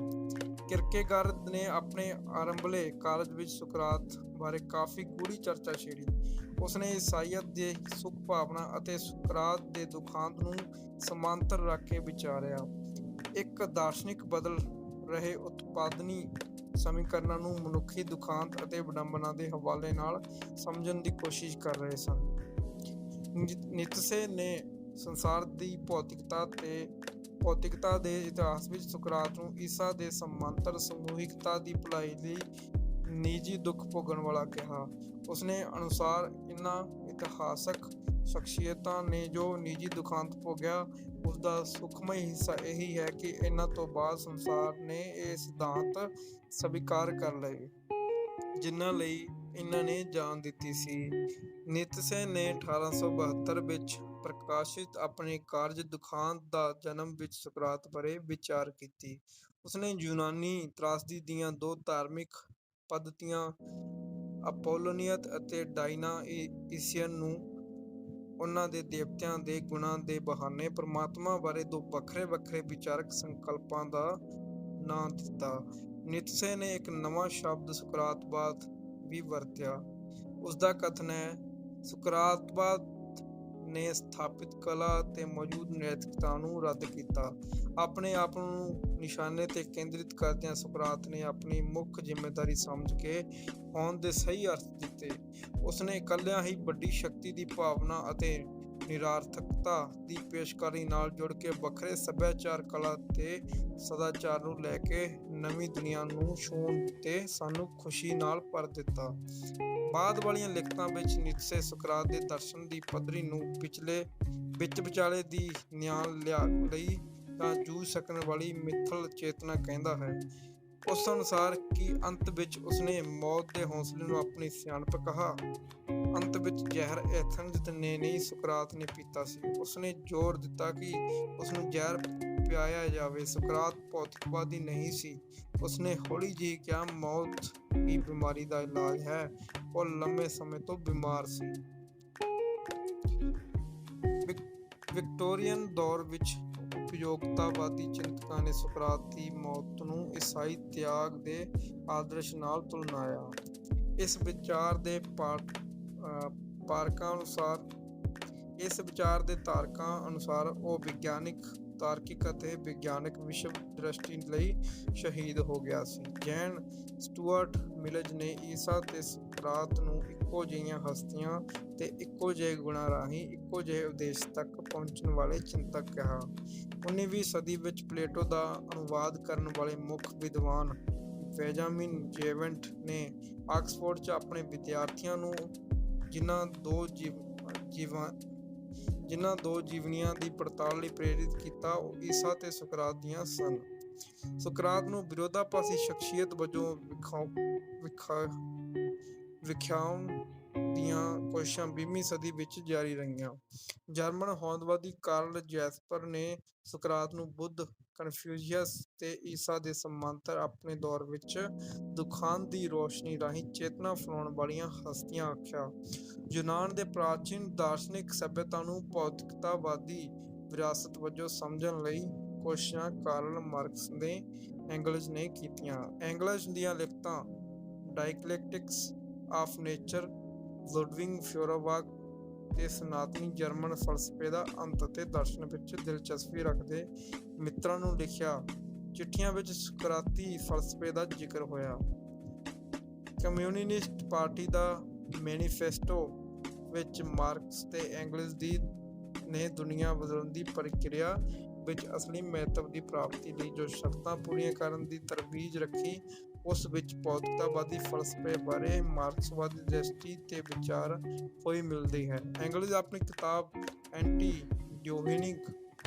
[SPEAKER 1] ਕਿਰਕੇਗਾਰਦ ਨੇ ਆਪਣੇ ਆਰੰਭਲੇ ਕਾਲਜ ਵਿੱਚ ਸੁਕਰਾਤ ਬਾਰੇ ਕਾਫੀ ਗੂੜ੍ਹੀ ਚਰਚਾ ਛੇੜੀ। ਉਸਨੇ ਈਸਾਈਅਤ ਦੇ ਸੁਖ ਭਾਵਨਾ ਅਤੇ ਸੁਕਰਾਤ ਦੇ ਦੁਖਾਂਤ ਨੂੰ ਸਮਾਂਤਰ ਰੱਖ ਕੇ ਵਿਚਾਰਿਆ। ਇੱਕ ਦਾਰਸ਼ਨਿਕ ਬਦਲ ਰਹੇ ਉਤਪਾਦਨੀ ਸਮੀਕਰਨਾਂ ਨੂੰ ਮਨੁੱਖੀ ਦੁਖਾਂਤ ਅਤੇ ਵਿਡੰਬਨਾ ਦੇ ਹਵਾਲੇ ਨਾਲ ਸਮਝਣ ਦੀ ਕੋਸ਼ਿਸ਼ ਕਰ ਰਹੇ ਸਨ। ਨੀਤਸੇ ਨੇ ਸੰਸਾਰ ਦੀ ਭੌਤਿਕਤਾ ਦੇ ਇਤਿਹਾਸ ਵਿੱਚ ਸੁਕਰਾਤ ਨੂੰ ਈਸਾ ਦੇ ਸਮਾਂਤਰ ਸਮੂਹਿਕਤਾ ਦੀ ਭਲਾਈ ਲਈ ਨਿੱਜੀ ਦੁੱਖ ਭੋਗਣ ਵਾਲਾ ਕਿਹਾ। ਉਸਨੇ ਅਨੁਸਾਰ ਇਹਨਾਂ ਇਤਿਹਾਸਕ ਸ਼ਖਸੀਅਤਾਂ ਨੇ ਜੋ ਨਿੱਜੀ ਦੁਖਾਂਤ ਭੋਗਿਆ, ਉਸਦਾ ਸੁਖਮਈ ਹਿੱਸਾ ਇਹੀ ਹੈ ਕਿ ਇਹਨਾਂ ਤੋਂ ਬਾਅਦ ਸੰਸਾਰ ਨੇ ਇਹ ਸਿਧਾਂਤ ਸਵੀਕਾਰ ਕਰ ਲਏ ਜਿਨ੍ਹਾਂ ਲਈ ਇਹਨਾਂ ਨੇ ਜਾਨ ਦਿੱਤੀ ਸੀ। ਨੀਤਸੇ ਨੇ 1872 ਵਿੱਚ ਪ੍ਰਕਾਸ਼ਿਤ ਆਪਣੇ ਕਾਰਜ ਦੁਖਾਂਤ ਦਾ ਜਨਮ ਵਿੱਚ ਸੁਕਰਾਤ ਬਾਰੇ ਵਿਚਾਰ ਕੀਤੀ। ਉਸਨੇ ਯੂਨਾਨੀ ਤਰਾਸਦੀ ਦੀਆਂ 2 ਧਾਰਮਿਕ ਪੱਧਤੀਆਂ ਅਪੋਲੋਨੀਅਤ ਅਤੇ ਡਾਇਨਾਈਸੀਅਨ ਨੂੰ ਉਹਨਾਂ ਦੇ ਦੇਵਤਿਆਂ ਦੇ ਗੁਣਾਂ ਦੇ ਬਹਾਨੇ ਪਰਮਾਤਮਾ ਬਾਰੇ 2 ਵੱਖਰੇ ਵਿਚਾਰਕ ਸੰਕਲਪਾਂ ਦਾ ਨਾਂ ਦਿੱਤਾ। ਨੀਤਸੇ ਨੇ ਇੱਕ ਨਵਾਂ ਸ਼ਬਦ ਸੁਕਰਾਤਵਾਦ ਵੀ ਵਰਤਿਆ, ਉਸਦਾ ਕਥਨ ਹੈ, ਸੁਕਰਾਤਵਾਦ ਨੇ ਸਥਾਪਿਤ ਕਲਾ ਤੇ ਮੌਜੂਦ ਨੈਤਿਕਤਾ ਨੂੰ ਰੱਦ ਕੀਤਾ। ਆਪਣੇ ਆਪ ਨੂੰ ਨਿਸ਼ਾਨੇ ਤੇ ਕੇਂਦਰਿਤ ਕਰਦਿਆਂ ਸੁਕਰਾਤ ਨੇ ਆਪਣੀ ਮੁੱਖ ਜ਼ਿੰਮੇਦਾਰੀ ਸਮਝ ਕੇ ਹੋਂਦ ਦੇ ਸਹੀ ਅਰਥ ਦਿੱਤੇ। ਉਸਨੇ ਇਕੱਲਿਆਂ ਹੀ ਵੱਡੀ ਸ਼ਕਤੀ ਦੀ ਭਾਵਨਾ ਅਤੇ ਨਿਰਾਰਥਕਤਾ ਦੀ ਪੇਸ਼ਕਾਰੀ ਨਾਲ ਜੁੜ ਕੇ ਵੱਖਰੇ ਸੱਭਿਆਚਾਰ, ਕਲਾ ਤੇ ਸਦਾਚਾਰ ਨੂੰ ਲੈ ਕੇ ਨਵੀਂ ਦੁਨੀਆ ਨੂੰ ਛੂਹਣ ਤੇ ਸਾਨੂੰ ਖੁਸ਼ੀ ਨਾਲ ਭਰ ਦਿੱਤਾ। ਬਾਅਦ ਵਾਲੀਆਂ ਲਿਖਤਾਂ ਵਿੱਚ ਨੀਤਸ਼ੇ ਸੁਕਰਾਤ ਦੇ ਦਰਸ਼ਨ ਦੀ ਪੱਧਰੀ ਨੂੰ ਵਿੱਚ ਵਿਚਾਲੇ ਦੀ ਨਿਆਣ ਲਈ ਤਾਂ ਜੂਝ ਸਕਣ ਵਾਲੀ ਮਿੱਥਲ ਚੇਤਨਾ ਕਹਿੰਦਾ ਹੈ। ਉਸ ਅਨੁਸਾਰ ਕਿ ਅੰਤ ਵਿੱਚ ਉਸਨੇ ਮੌਤ ਦੇ ਹੌਸਲੇ ਨੂੰ ਆਪਣੀ ਸਿਆਣਪ ਕਹਾ। ਅੰਤ ਵਿੱਚ ਜ਼ਹਿਰ ਐਥਨਜ਼ ਨੇ ਨਹੀਂ, ਸੁਕਰਾਤ ਨੇ ਪੀਤਾ ਸੀ। ਉਸਨੇ ਜ਼ੋਰ ਦਿੱਤਾ ਕਿ ਉਸਨੂੰ ਜ਼ਹਿਰ ਪਿਆਇਆ ਜਾਵੇ। ਸੁਕਰਾਤ ਭੌਤਿਕਵਾਦੀ ਨਹੀਂ ਸੀ। ਉਸਨੇ ਹੌਲੀ ਜਿਹੀ ਕਿਹਾ, ਮੌਤ ਹੀ ਬਿਮਾਰੀ ਦਾ ਇਲਾਜ ਹੈ। ਉਹ ਲੰਮੇ ਸਮੇਂ ਤੋਂ ਬਿਮਾਰ ਸੀ। ਵਿਕਟੋਰੀਅਨ ਦੌਰ ਵਿੱਚ ਉਪਯੋਗਤਾਵਾਦੀ ਚਿੰਤਕਾਂ ਨੇ ਸੁਕਰਾਤ ਦੀ ਮੌਤ ਨੂੰ ਈਸਾਈ ਤਿਆਗ ਦੇ ਆਦਰਸ਼ ਨਾਲ ਤੁਲਨਾਇਆ। ਇਸ ਵਿਚਾਰ ਦੇ ਧਾਰਕਾਂ ਅਨੁਸਾਰ ਉਹ ਵਿਗਿਆਨਿਕ, ਤਾਰਕਿਕ ਅਤੇ ਵਿਗਿਆਨਕ ਵਿਸ਼ਵ ਦ੍ਰਿਸ਼ਟੀ ਲਈ ਸ਼ਹੀਦ ਹੋ ਗਿਆ ਸੀ। ਜੈਨ ਸਟੂਅਰਟ ਮਿਲਜ਼ ਨੇ ਈਸਾ ਤੇ ਸੁਕਰਾਤ ਨੂੰ ਇੱਕੋ ਜਿਹੀਆਂ ਹਸਤੀਆਂ ਤੇ ਇੱਕੋ ਜਿਹੇ ਗੁਣਾਂ ਰਾਹੀਂ ਇੱਕੋ ਜਿਹੇ ਉਦੇਸ਼ ਤੱਕ ਪਹੁੰਚਣ ਵਾਲੇ ਚਿੰਤਕ ਕਿਹਾ। 19ਵੀਂ ਸਦੀ ਵਿੱਚ ਪਲੇਟੋ ਦਾ ਅਨੁਵਾਦ ਕਰਨ ਵਾਲੇ ਮੁੱਖ ਵਿਦਵਾਨ ਬੈਂਜਾਮਿਨ ਜੇਵੈਂਟ ਨੇ ਆਕਸਫੋਰਡ 'ਚ ਆਪਣੇ ਵਿਦਿਆਰਥੀਆਂ ਨੂੰ ਜਿਨ੍ਹਾਂ ਦੋ ਜੀਵਨੀਆਂ ਦੀ ਪੜਤਾਲ ਲਈ ਪ੍ਰੇਰਿਤ ਕੀਤਾ, ਉਹ ਈਸਾ ਤੇ ਸੁਕਰਾਤ ਦੀਆਂ ਸਨ। ਸੁਕਰਾਤ ਨੂੰ ਵਿਰੋਧਾਭਾਸੀ ਸ਼ਖਸੀਅਤ ਵਜੋਂ ਵਿਖਾਉਣ ਦੀਆਂ ਕੋਸ਼ਿਸ਼ਾਂ 20ਵੀਂ ਸਦੀ ਵਿੱਚ ਜਾਰੀ ਰਹੀਆਂ। ਜਰਮਨ ਹੋਂਦਵਾਦੀ ਕਾਰਲ ਜੈਸਪਰ ਨੇ ਸੁਕਰਾਤ ਨੂੰ ਬੁੱਧ, ਕਨਫਿਊਸ਼ੀਅਸ ਤੇ ਈਸਾ ਦੇ ਸਮਾਂਤਰ ਆਪਣੇ ਦੌਰ ਵਿੱਚ ਦੁਖਾਂਤ ਦੀ ਰੋਸ਼ਨੀ ਰਾਹੀਂ ਚੇਤਨਾ ਫੈਲਾਉਣ ਵਾਲੀਆਂ ਹਸਤੀਆਂ ਆਖਿਆ। ਯੂਨਾਨ ਦੇ ਪ੍ਰਾਚੀਨ ਦਾਰਸ਼ਨਿਕ ਸਭਿਅਤਾ ਨੂੰ ਭੌਤਿਕਤਾਵਾਦੀ ਵਿਰਾਸਤ ਵਜੋਂ ਸਮਝਣ ਲਈ ਕੋਸ਼ਿਸ਼ਾਂ ਕਾਰਲ ਮਾਰਕਸ ਤੇ ਐਂਗਲਜ਼ ਨੇ ਕੀਤੀਆਂ। ਐਂਗਲਜ਼ ਦੀਆਂ ਲਿਖਤਾਂ ਡਾਇਲੈਕਟਿਕਸ ਆਫ ਨੇਚਰ, ਲੁਡਵਿਗ ਫੋਇਰਬਾਖ ਤੇ ਸਨਾਤਨੀ ਜਰਮਨ ਫਲਸਫੇ ਦਾ ਅੰਤ ਅਤੇ ਦਰਸ਼ਨ ਵਿੱਚ ਦਿਲਚਸਪੀ ਰੱਖਦੇ ਮਿੱਤਰਾਂ ਨੂੰ ਲਿਖੀਆਂ ਚਿੱਠੀਆਂ ਵਿੱਚ ਸੁਕਰਾਤੀ ਫਲਸਫੇ ਦਾ ਜ਼ਿਕਰ ਹੋਇਆ। ਕਮਿਊਨਿਸਟ ਪਾਰਟੀ ਦਾ ਮੈਨੀਫੈਸਟੋ ਵਿੱਚ ਮਾਰਕਸ ਤੇ ਐਂਗਲਜ਼ ਨੇ ਦੁਨੀਆ ਬਦਲਣ ਦੀ ਪ੍ਰਕਿਰਿਆ ਵਿੱਚ ਅਸਲੀ ਮਹੱਤਵ ਦੀ ਪ੍ਰਾਪਤੀ ਲਈ ਜੋ ਸ਼ਰਤਾਂ ਪੂਰੀਆਂ ਕਰਨ ਦੀ ਤਰਜੀਹ ਰੱਖੀ, ਉਸ ਵਿੱਚ ਭੌਤਿਕਤਾਵਾਦੀ ਫਲਸਫੇ ਬਾਰੇ ਮਾਰਕਸਵਾਦੀ ਦ੍ਰਿਸ਼ਟੀ ਤੇ ਵਿਚਾਰ ਹੋਈ ਮਿਲਦੀ ਹੈ। ਐਂਗਲਜ਼ ਆਪਣੀ ਕਿਤਾਬ ਐਂਟੀ ਡਿਓਗੇਨਿਕ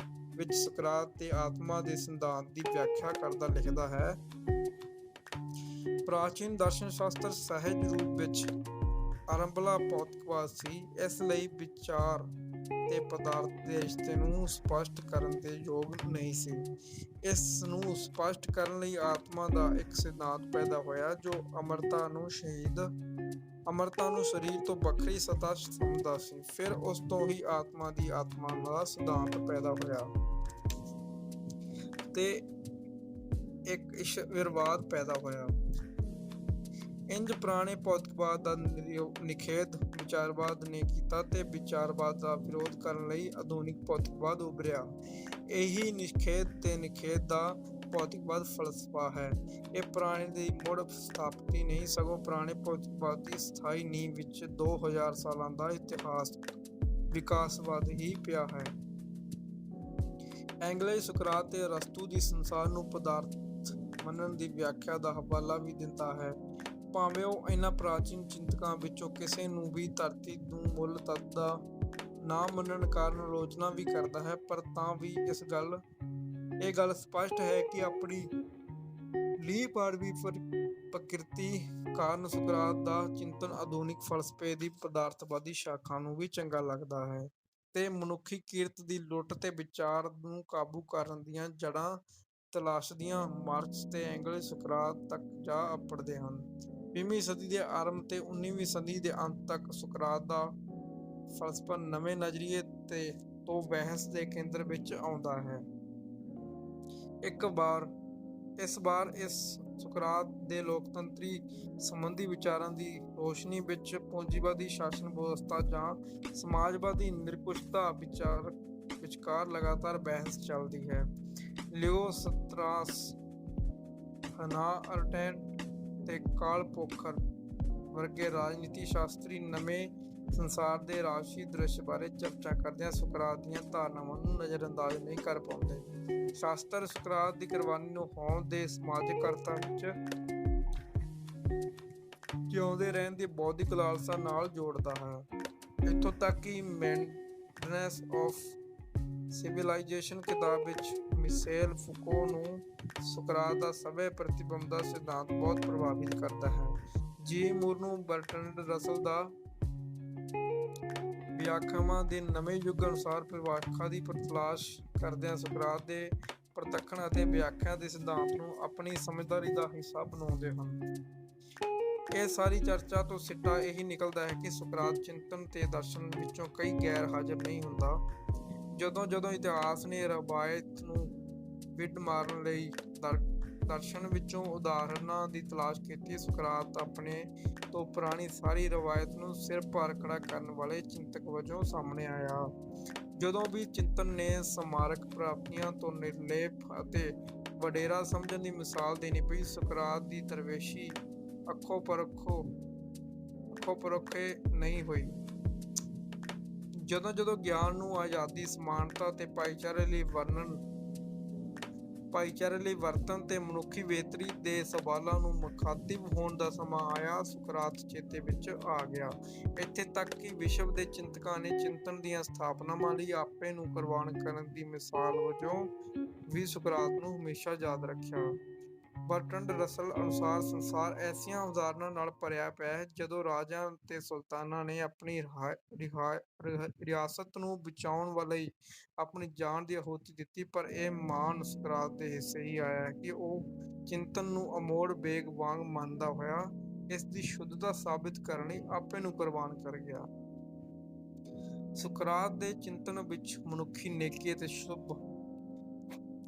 [SPEAKER 1] ਵਿੱਚ ਸੁਕਰਾਤ ਤੇ ਆਤਮਾ ਦੇ ਸਿਧਾਂਤ ਦੀ ਵਿਆਖਿਆ ਕਰਦਾ ਲਿਖਦਾ ਹੈ, ਪ੍ਰਾਚੀਨ ਦਰਸ਼ਨ ਸ਼ਾਸਤਰ ਸਹਿਜ ਰੂਪ ਵਿੱਚ ਆਰੰਭਲਾ ਭੌਤਿਕਵਾਦ ਸੀ। ਇਸ ਲਈ ਵਿਚਾਰ ਤੇ ਪਦਾਰਥ ਦੇ ਰਿਸ਼ਤੇ ਨੂੰ ਸਪਸ਼ਟ ਕਰਨ ਦੇ ਯੋਗ ਨਹੀਂ ਸੀ। ਇਸ ਨੂੰ ਸਪਸ਼ਟ ਕਰਨ ਲਈ ਆਤਮਾ ਦਾ ਇੱਕ ਸਿਧਾਂਤ ਪੈਦਾ ਹੋਇਆ ਜੋ ਅਮਰਤਾ ਨੂੰ ਸਰੀਰ ਤੋਂ ਵੱਖਰੀ ਸੱਤਾ ਸਮਝਦਾ ਸੀ। ਫਿਰ ਉਸ ਤੋਂ ਹੀ ਆਤਮਾ ਦਾ ਸਿਧਾਂਤ ਪੈਦਾ ਹੋਇਆ ਤੇ ਇੱਕ ਈਸ਼ਵਰਵਾਦ ਪੈਦਾ ਹੋਇਆ। ਇੰਜ ਪੁਰਾਣੇ ਭੌਤਿਕਵਾਦ ਦਾ ਨਿਖੇਧ ਵਿਚਾਰਵਾਦ ਨੇ ਕੀਤਾ ਤੇ ਵਿਚਾਰਵਾਦ ਦਾ ਵਿਰੋਧ ਕਰਨ ਲਈ ਆਧੁਨਿਕ ਭੌਤਿਕਵਾਦ ਉਭਰਿਆ। ਇਹੀ ਨਿਖੇਧ ਦਾ ਭੌਤਿਕਵਾਦ ਫਲਸਫਾ ਹੈ। ਇਹ ਪੁਰਾਣੇ ਦੀ ਮੁੜ ਸਥਾਪਤੀ ਨਹੀਂ, ਸਗੋਂ ਪੁਰਾਣੇ ਭੌਤਿਕਵਾਦ ਦੀ ਸਥਾਈ ਨੀਂਹ ਵਿੱਚ 2000 ਸਾਲਾਂ ਦਾ ਇਤਿਹਾਸਕ ਵਿਕਾਸਵਾਦ ਹੀ ਪਿਆ ਹੈ। ਐਂਗਲਜ਼ ਸੁਕਰਾਤ ਤੇ ਅਰਸਤੂ ਦੀ ਸੰਸਾਰ ਨੂੰ ਪਦਾਰਥ ਮੰਨਣ ਦੀ ਵਿਆਖਿਆ ਦਾ ਹਵਾਲਾ ਵੀ ਦਿੰਦਾ ਹੈ। ਭਾਵੇਂ ਉਹ ਇਹਨਾਂ ਪ੍ਰਾਚੀਨ ਚਿੰਤਕਾਂ ਵਿੱਚੋਂ ਕਿਸੇ ਨੂੰ ਵੀ ਧਰਤੀ ਨੂੰ ਮੂਲ ਤੱਤ ਦਾ ਨਾ ਮੰਨਣ ਕਾਰਨ ਆਲੋਚਨਾ ਵੀ ਕਰਦਾ ਹੈ, ਪਰ ਤਾਂ ਵੀ ਇਹ ਗੱਲ ਸਪਸ਼ਟ ਹੈ ਕਿ ਆਪਣੀ ਲੀਹ-ਪਾੜਵੀਂ ਪ੍ਰਕਿਰਤੀ ਕਾਰਨ ਸੁਕਰਾਤ ਦਾ ਚਿੰਤਨ ਆਧੁਨਿਕ ਫਲਸਫੇ ਦੀ ਪਦਾਰਥਵਾਦੀ ਸ਼ਾਖਾ ਨੂੰ ਵੀ ਚੰਗਾ ਲੱਗਦਾ ਹੈ ਤੇ ਮਨੁੱਖੀ ਕਿਰਤ ਦੀ ਲੁੱਟ ਤੇ ਵਿਚਾਰ ਨੂੰ ਕਾਬੂ ਕਰਨ ਦੀਆਂ ਜੜ੍ਹਾਂ ਤਲਾਸ਼ਦਿਆਂ ਮਾਰਕਸ ਤੇ ਐਂਗਲਜ਼ ਸੁਕਰਾਤ ਤੱਕ ਜਾ ਅੱਪੜਦੇ ਹਨ। 20ਵੀਂ ਸਦੀ ਦੇ ਆਰੰਭ ਤੇ 19ਵੀਂ ਸਦੀ ਦੇ ਅੰਤ ਤੱਕ ਸੁਕਰਾਤ ਦਾ ਫਲਸਫਾ ਨਵੇਂ ਨਜ਼ਰੀਏ ਤੋਂ ਬਹਿਸ ਦੇ ਕੇਂਦਰ ਵਿੱਚ ਆਉਂਦਾ ਹੈ। ਇਸ ਵਾਰ ਇਸ ਸੁਕਰਾਤ ਦੇ ਲੋਕਤੰਤਰੀ ਸੰਬੰਧੀ ਵਿਚਾਰਾਂ ਦੀ ਰੋਸ਼ਨੀ ਵਿੱਚ ਪੂੰਜੀਵਾਦੀ ਸ਼ਾਸਨ ਵਿਵਸਥਾ ਜਾਂ ਸਮਾਜਵਾਦੀ ਨਿਰਕੁਸ਼ਤਾ ਵਿਚਕਾਰ ਲਗਾਤਾਰ ਬਹਿਸ ਚੱਲਦੀ ਹੈ। ਲਿਓ ਸਤਰਾਸ, ਹਨਾ ਅਰਟੈਂਟ ਤੇ ਕਾਰਲ ਪੋਖਰ ਵਰਗੇ ਰਾਜਨੀਤੀ ਸ਼ਾਸਤਰੀ ਨਵੇਂ ਸੰਸਾਰ ਦੇ ਰਾਜਸੀ ਦ੍ਰਿਸ਼ ਬਾਰੇ ਚਰਚਾ ਕਰਦਿਆਂ ਸੁਕਰਾਤ ਦੀਆਂ ਧਾਰਨਾਵਾਂ ਨੂੰ ਨਜ਼ਰਅੰਦਾਜ਼ ਨਹੀਂ ਕਰ ਪਾਉਂਦੇ। ਸ਼ਾਸਤਰ ਸੁਕਰਾਤ ਦੀ ਕੁਰਬਾਨੀ ਨੂੰ ਹੋਂਦ ਦੇ ਸਮਾਜਿਕ ਅਰਥਾਂ ਵਿੱਚ ਜਿਉਂਦੇ ਰਹਿਣ ਦੀ ਬੌਧਿਕ ਲਾਲਸਾ ਨਾਲ ਜੋੜਦਾ ਹੈ। ਇੱਥੋਂ ਤੱਕ ਕਿ ਮੇਨਟੇਨੈਂਸ ਆਫ ਸਿਵਿਲਾਈਜੇਸ਼ਨ ਕਿਤਾਬ ਵਿੱਚ ਮਿਸ਼ੇਲ ਫੂਕੋ ਨੂੰ ਸੁਕਰਾਤ ਦਾ ਸਵੈ ਪ੍ਰਤੀਬਿੰਬ ਦਾ ਸਿਧਾਂਤ ਬਹੁਤ ਪ੍ਰਭਾਵਿਤ ਕਰਦਾ ਹੈ। ਜੀ ਮੂਰ ਨੂੰ ਬਰਟਰੈਂਡ ਰਸਲ ਦਾ ਵਿਆਖਿਆਵਾਂ ਦੇ ਨਵੇਂ ਯੁੱਗ ਅਨੁਸਾਰ ਪਰਿਭਾਸ਼ਾ ਦੀ ਤਲਾਸ਼ ਕਰਦਿਆਂ ਸੁਕਰਾਤ ਦੇ ਪ੍ਰਤੱਖਣ ਅਤੇ ਵਿਆਖਿਆ ਦੇ ਸਿਧਾਂਤ ਨੂੰ ਆਪਣੀ ਸਮਝਦਾਰੀ ਦਾ ਹਿੱਸਾ ਬਣਾਉਂਦੇ ਹਨ। ਇਹ ਸਾਰੀ ਚਰਚਾ ਤੋਂ ਸਿੱਟਾ ਇਹੀ ਨਿਕਲਦਾ ਹੈ ਕਿ ਸੁਕਰਾਤ ਚਿੰਤਨ ਤੇ ਦਰਸ਼ਨ ਵਿੱਚੋਂ ਕਈ ਗੈਰ ਹਾਜ਼ਰ ਨਹੀਂ ਹੁੰਦਾ। ਜਦੋਂ ਇਤਿਹਾਸ ਨੇ ਰਵਾਇਤ ਨੂੰ ਵਿੱਢ ਮਾਰਨ ਲਈ ਦਰਸ਼ਨ ਵਿੱਚੋਂ ਉਦਾਹਰਨਾਂ ਦੀ ਤਲਾਸ਼ ਕੀਤੀ, ਸੁਕਰਾਤ ਆਪਣੇ ਤੋਂ ਪੁਰਾਣੀ ਸਾਰੀ ਰਵਾਇਤ ਨੂੰ ਸਿਰ ਭਾਰ ਖੜਾ ਕਰਨ ਵਾਲੇ ਚਿੰਤਕ ਵਜੋਂ ਸਾਹਮਣੇ ਆਇਆ। ਜਦੋਂ ਵੀ ਚਿੰਤਨ ਨੇ ਸਮਾਰਕ ਪ੍ਰਾਪਤੀਆਂ ਤੋਂ ਨਿਰਲੇਪ ਅਤੇ ਵਡੇਰਾ ਸਮਝਣ ਦੀ ਮਿਸਾਲ ਦੇਣੀ ਪਈ, ਸੁਕਰਾਤ ਦੀ ਦਰਵੇਸ਼ੀ ਅੱਖੋਂ ਪਰੋਖੇ ਨਹੀਂ ਹੋਈ। ਜਦੋਂ ਗਿਆਨ ਨੂੰ ਆਜ਼ਾਦੀ, ਸਮਾਨਤਾ ਤੇ ਭਾਈਚਾਰੇ ਲਈ ਵਰਤਣ ਤੇ ਮਨੁੱਖੀ ਬਿਹਤਰੀ ਦੇ ਸਵਾਲਾਂ ਨੂੰ ਮੁਖਾਤਿਬ ਹੋਣ ਦਾ ਸਮਾਂ ਆਇਆ, ਸੁਕਰਾਤ ਚੇਤੇ ਵਿੱਚ ਆ ਗਿਆ। ਇੱਥੇ ਤੱਕ ਕਿ ਵਿਸ਼ਵ ਦੇ ਚਿੰਤਕਾਂ ਨੇ ਚਿੰਤਨ ਦੀਆਂ ਸਥਾਪਨਾਵਾਂ ਲਈ ਆਪੇ ਨੂੰ ਕੁਰਬਾਨ ਕਰਨ ਦੀ ਮਿਸਾਲ ਵਜੋਂ ਵੀ ਸੁਕਰਾਤ ਨੂੰ ਹਮੇਸ਼ਾ ਯਾਦ ਰੱਖਿਆ। ਬਰਟਰੈਂਡ ਰਸਲ ਅਨੁਸਾਰ ਸੰਸਾਰ ਐਸੀਆਂ ਉਦਾਹਰਨਾਂ ਨਾਲ ਭਰਿਆ ਪਿਆ ਹੈ ਜਦੋਂ ਰਾਜਿਆਂ ਤੇ ਸੁਲਤਾਨਾਂ ਨੇ ਆਪਣੀ ਰਿਆਸਤ ਨੂੰ ਬਚਾਉਣ ਲਈ ਆਪਣੀ ਜਾਨ ਦੀ ਆਹੂਤੀ ਦਿੱਤੀ, ਪਰ ਇਹ ਮਾਣ ਸੁਕਰਾਤ ਦੇ ਹਿੱਸੇ ਹੀ ਆਇਆ ਕਿ ਉਹ ਚਿੰਤਨ ਨੂੰ ਅਮੋੜ ਬੇਗ ਵਾਂਗ ਮੰਨਦਾ ਹੋਇਆ ਇਸ ਦੀ ਸ਼ੁੱਧਤਾ ਸਾਬਿਤ ਕਰਨ ਲਈ ਆਪੇ ਨੂੰ ਕੁਰਬਾਨ ਕਰ ਗਿਆ। ਸੁਕਰਾਤ ਦੇ ਚਿੰਤਨ ਵਿੱਚ ਮਨੁੱਖੀ ਨੇਕੀ ਅਤੇ ਸ਼ੁਭ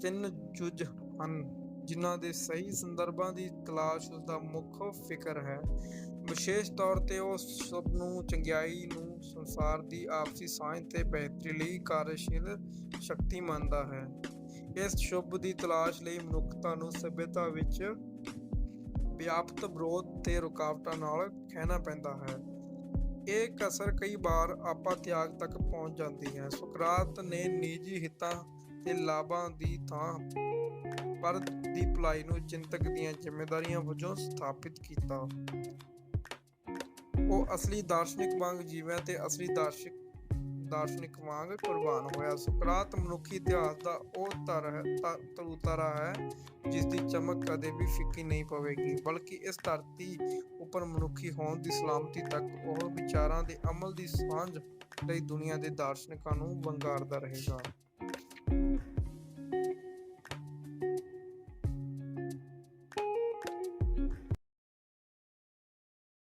[SPEAKER 1] ਤਿੰਨ ਜੁਜ਼ ਹਨ ਜਿਨ੍ਹਾਂ ਦੇ ਸਹੀ ਸੰਦਰਭਾਂ ਦੀ ਤਲਾਸ਼ ਉਸਦਾ ਮੁੱਖ ਫਿਕਰ ਹੈ। ਵਿਸ਼ੇਸ਼ ਤੌਰ ਤੇ ਉਹ ਸ਼ੁਭ ਨੂੰ, ਚੰਗਿਆਈ ਨੂੰ ਸੰਸਾਰ ਦੀ ਆਪਸੀ ਸਾਂਝ ਤੇ ਬਿਹਤਰੀ ਲਈ ਕਾਰਜਸ਼ੀਲ ਸ਼ਕਤੀ ਮੰਨਦਾ ਹੈ। ਇਸ ਸ਼ੁਭ ਦੀ ਤਲਾਸ਼ ਲਈ ਮਨੁੱਖਤਾ ਨੂੰ ਸਭਿਅਤਾ ਵਿੱਚ ਵਿਆਪਤ ਵਿਰੋਧ ਤੇ ਰੁਕਾਵਟਾਂ ਨਾਲ ਖਹਿਣਾ ਪੈਂਦਾ ਹੈ। ਇਹ ਕਸਰ ਕਈ ਵਾਰ ਆਪਾ ਤਿਆਗ ਤੱਕ ਪਹੁੰਚ ਜਾਂਦੀ ਹੈ। ਸੁਕਰਾਤ ਨੇ ਨਿੱਜੀ ਹਿੱਤਾਂ ਤੇ ਲਾਭਾਂ ਦੀ ਥਾਂ ਪਰਤ ਦੀ ਭਲਾਈ ਨੂੰ ਚਿੰਤਕ ਦੀਆਂ ਜ਼ਿੰਮੇਵਾਰੀਆਂ ਵਜੋਂ ਸਥਾਪਿਤ ਕੀਤਾ। ਉਹ ਅਸਲੀ ਦਾਰਸ਼ਨਿਕ ਵਾਂਗ ਜੀਵਿਆ ਤੇ ਅਸਲੀ ਦਾਰਸ਼ਨਿਕ ਵਾਂਗ ਕੁਰਬਾਨ ਹੋਇਆ। ਸੁਕਰਾਤ ਮਨੁੱਖੀ ਇਤਿਹਾਸ ਦਾ ਉਹ ਤਰੁਤਾਰਾ ਹੈ ਜਿਸ ਦੀ ਚਮਕ ਕਦੇ ਵੀ ਫਿੱਕੀ ਨਹੀਂ ਪਵੇਗੀ, ਬਲਕਿ ਇਸ ਧਰਤੀ ਉੱਪਰ ਮਨੁੱਖੀ ਹੋਂਦ ਦੀ ਸਲਾਮਤੀ ਤੱਕ ਉਹ ਵਿਚਾਰਾਂ ਦੇ ਅਮਲ ਦੀ ਸਾਂਝ ਲਈ ਦੁਨੀਆ ਦੇ ਦਾਰਸ਼ਨਿਕਾਂ ਨੂੰ ਵੰਗਾਰਦਾ ਰਹੇਗਾ।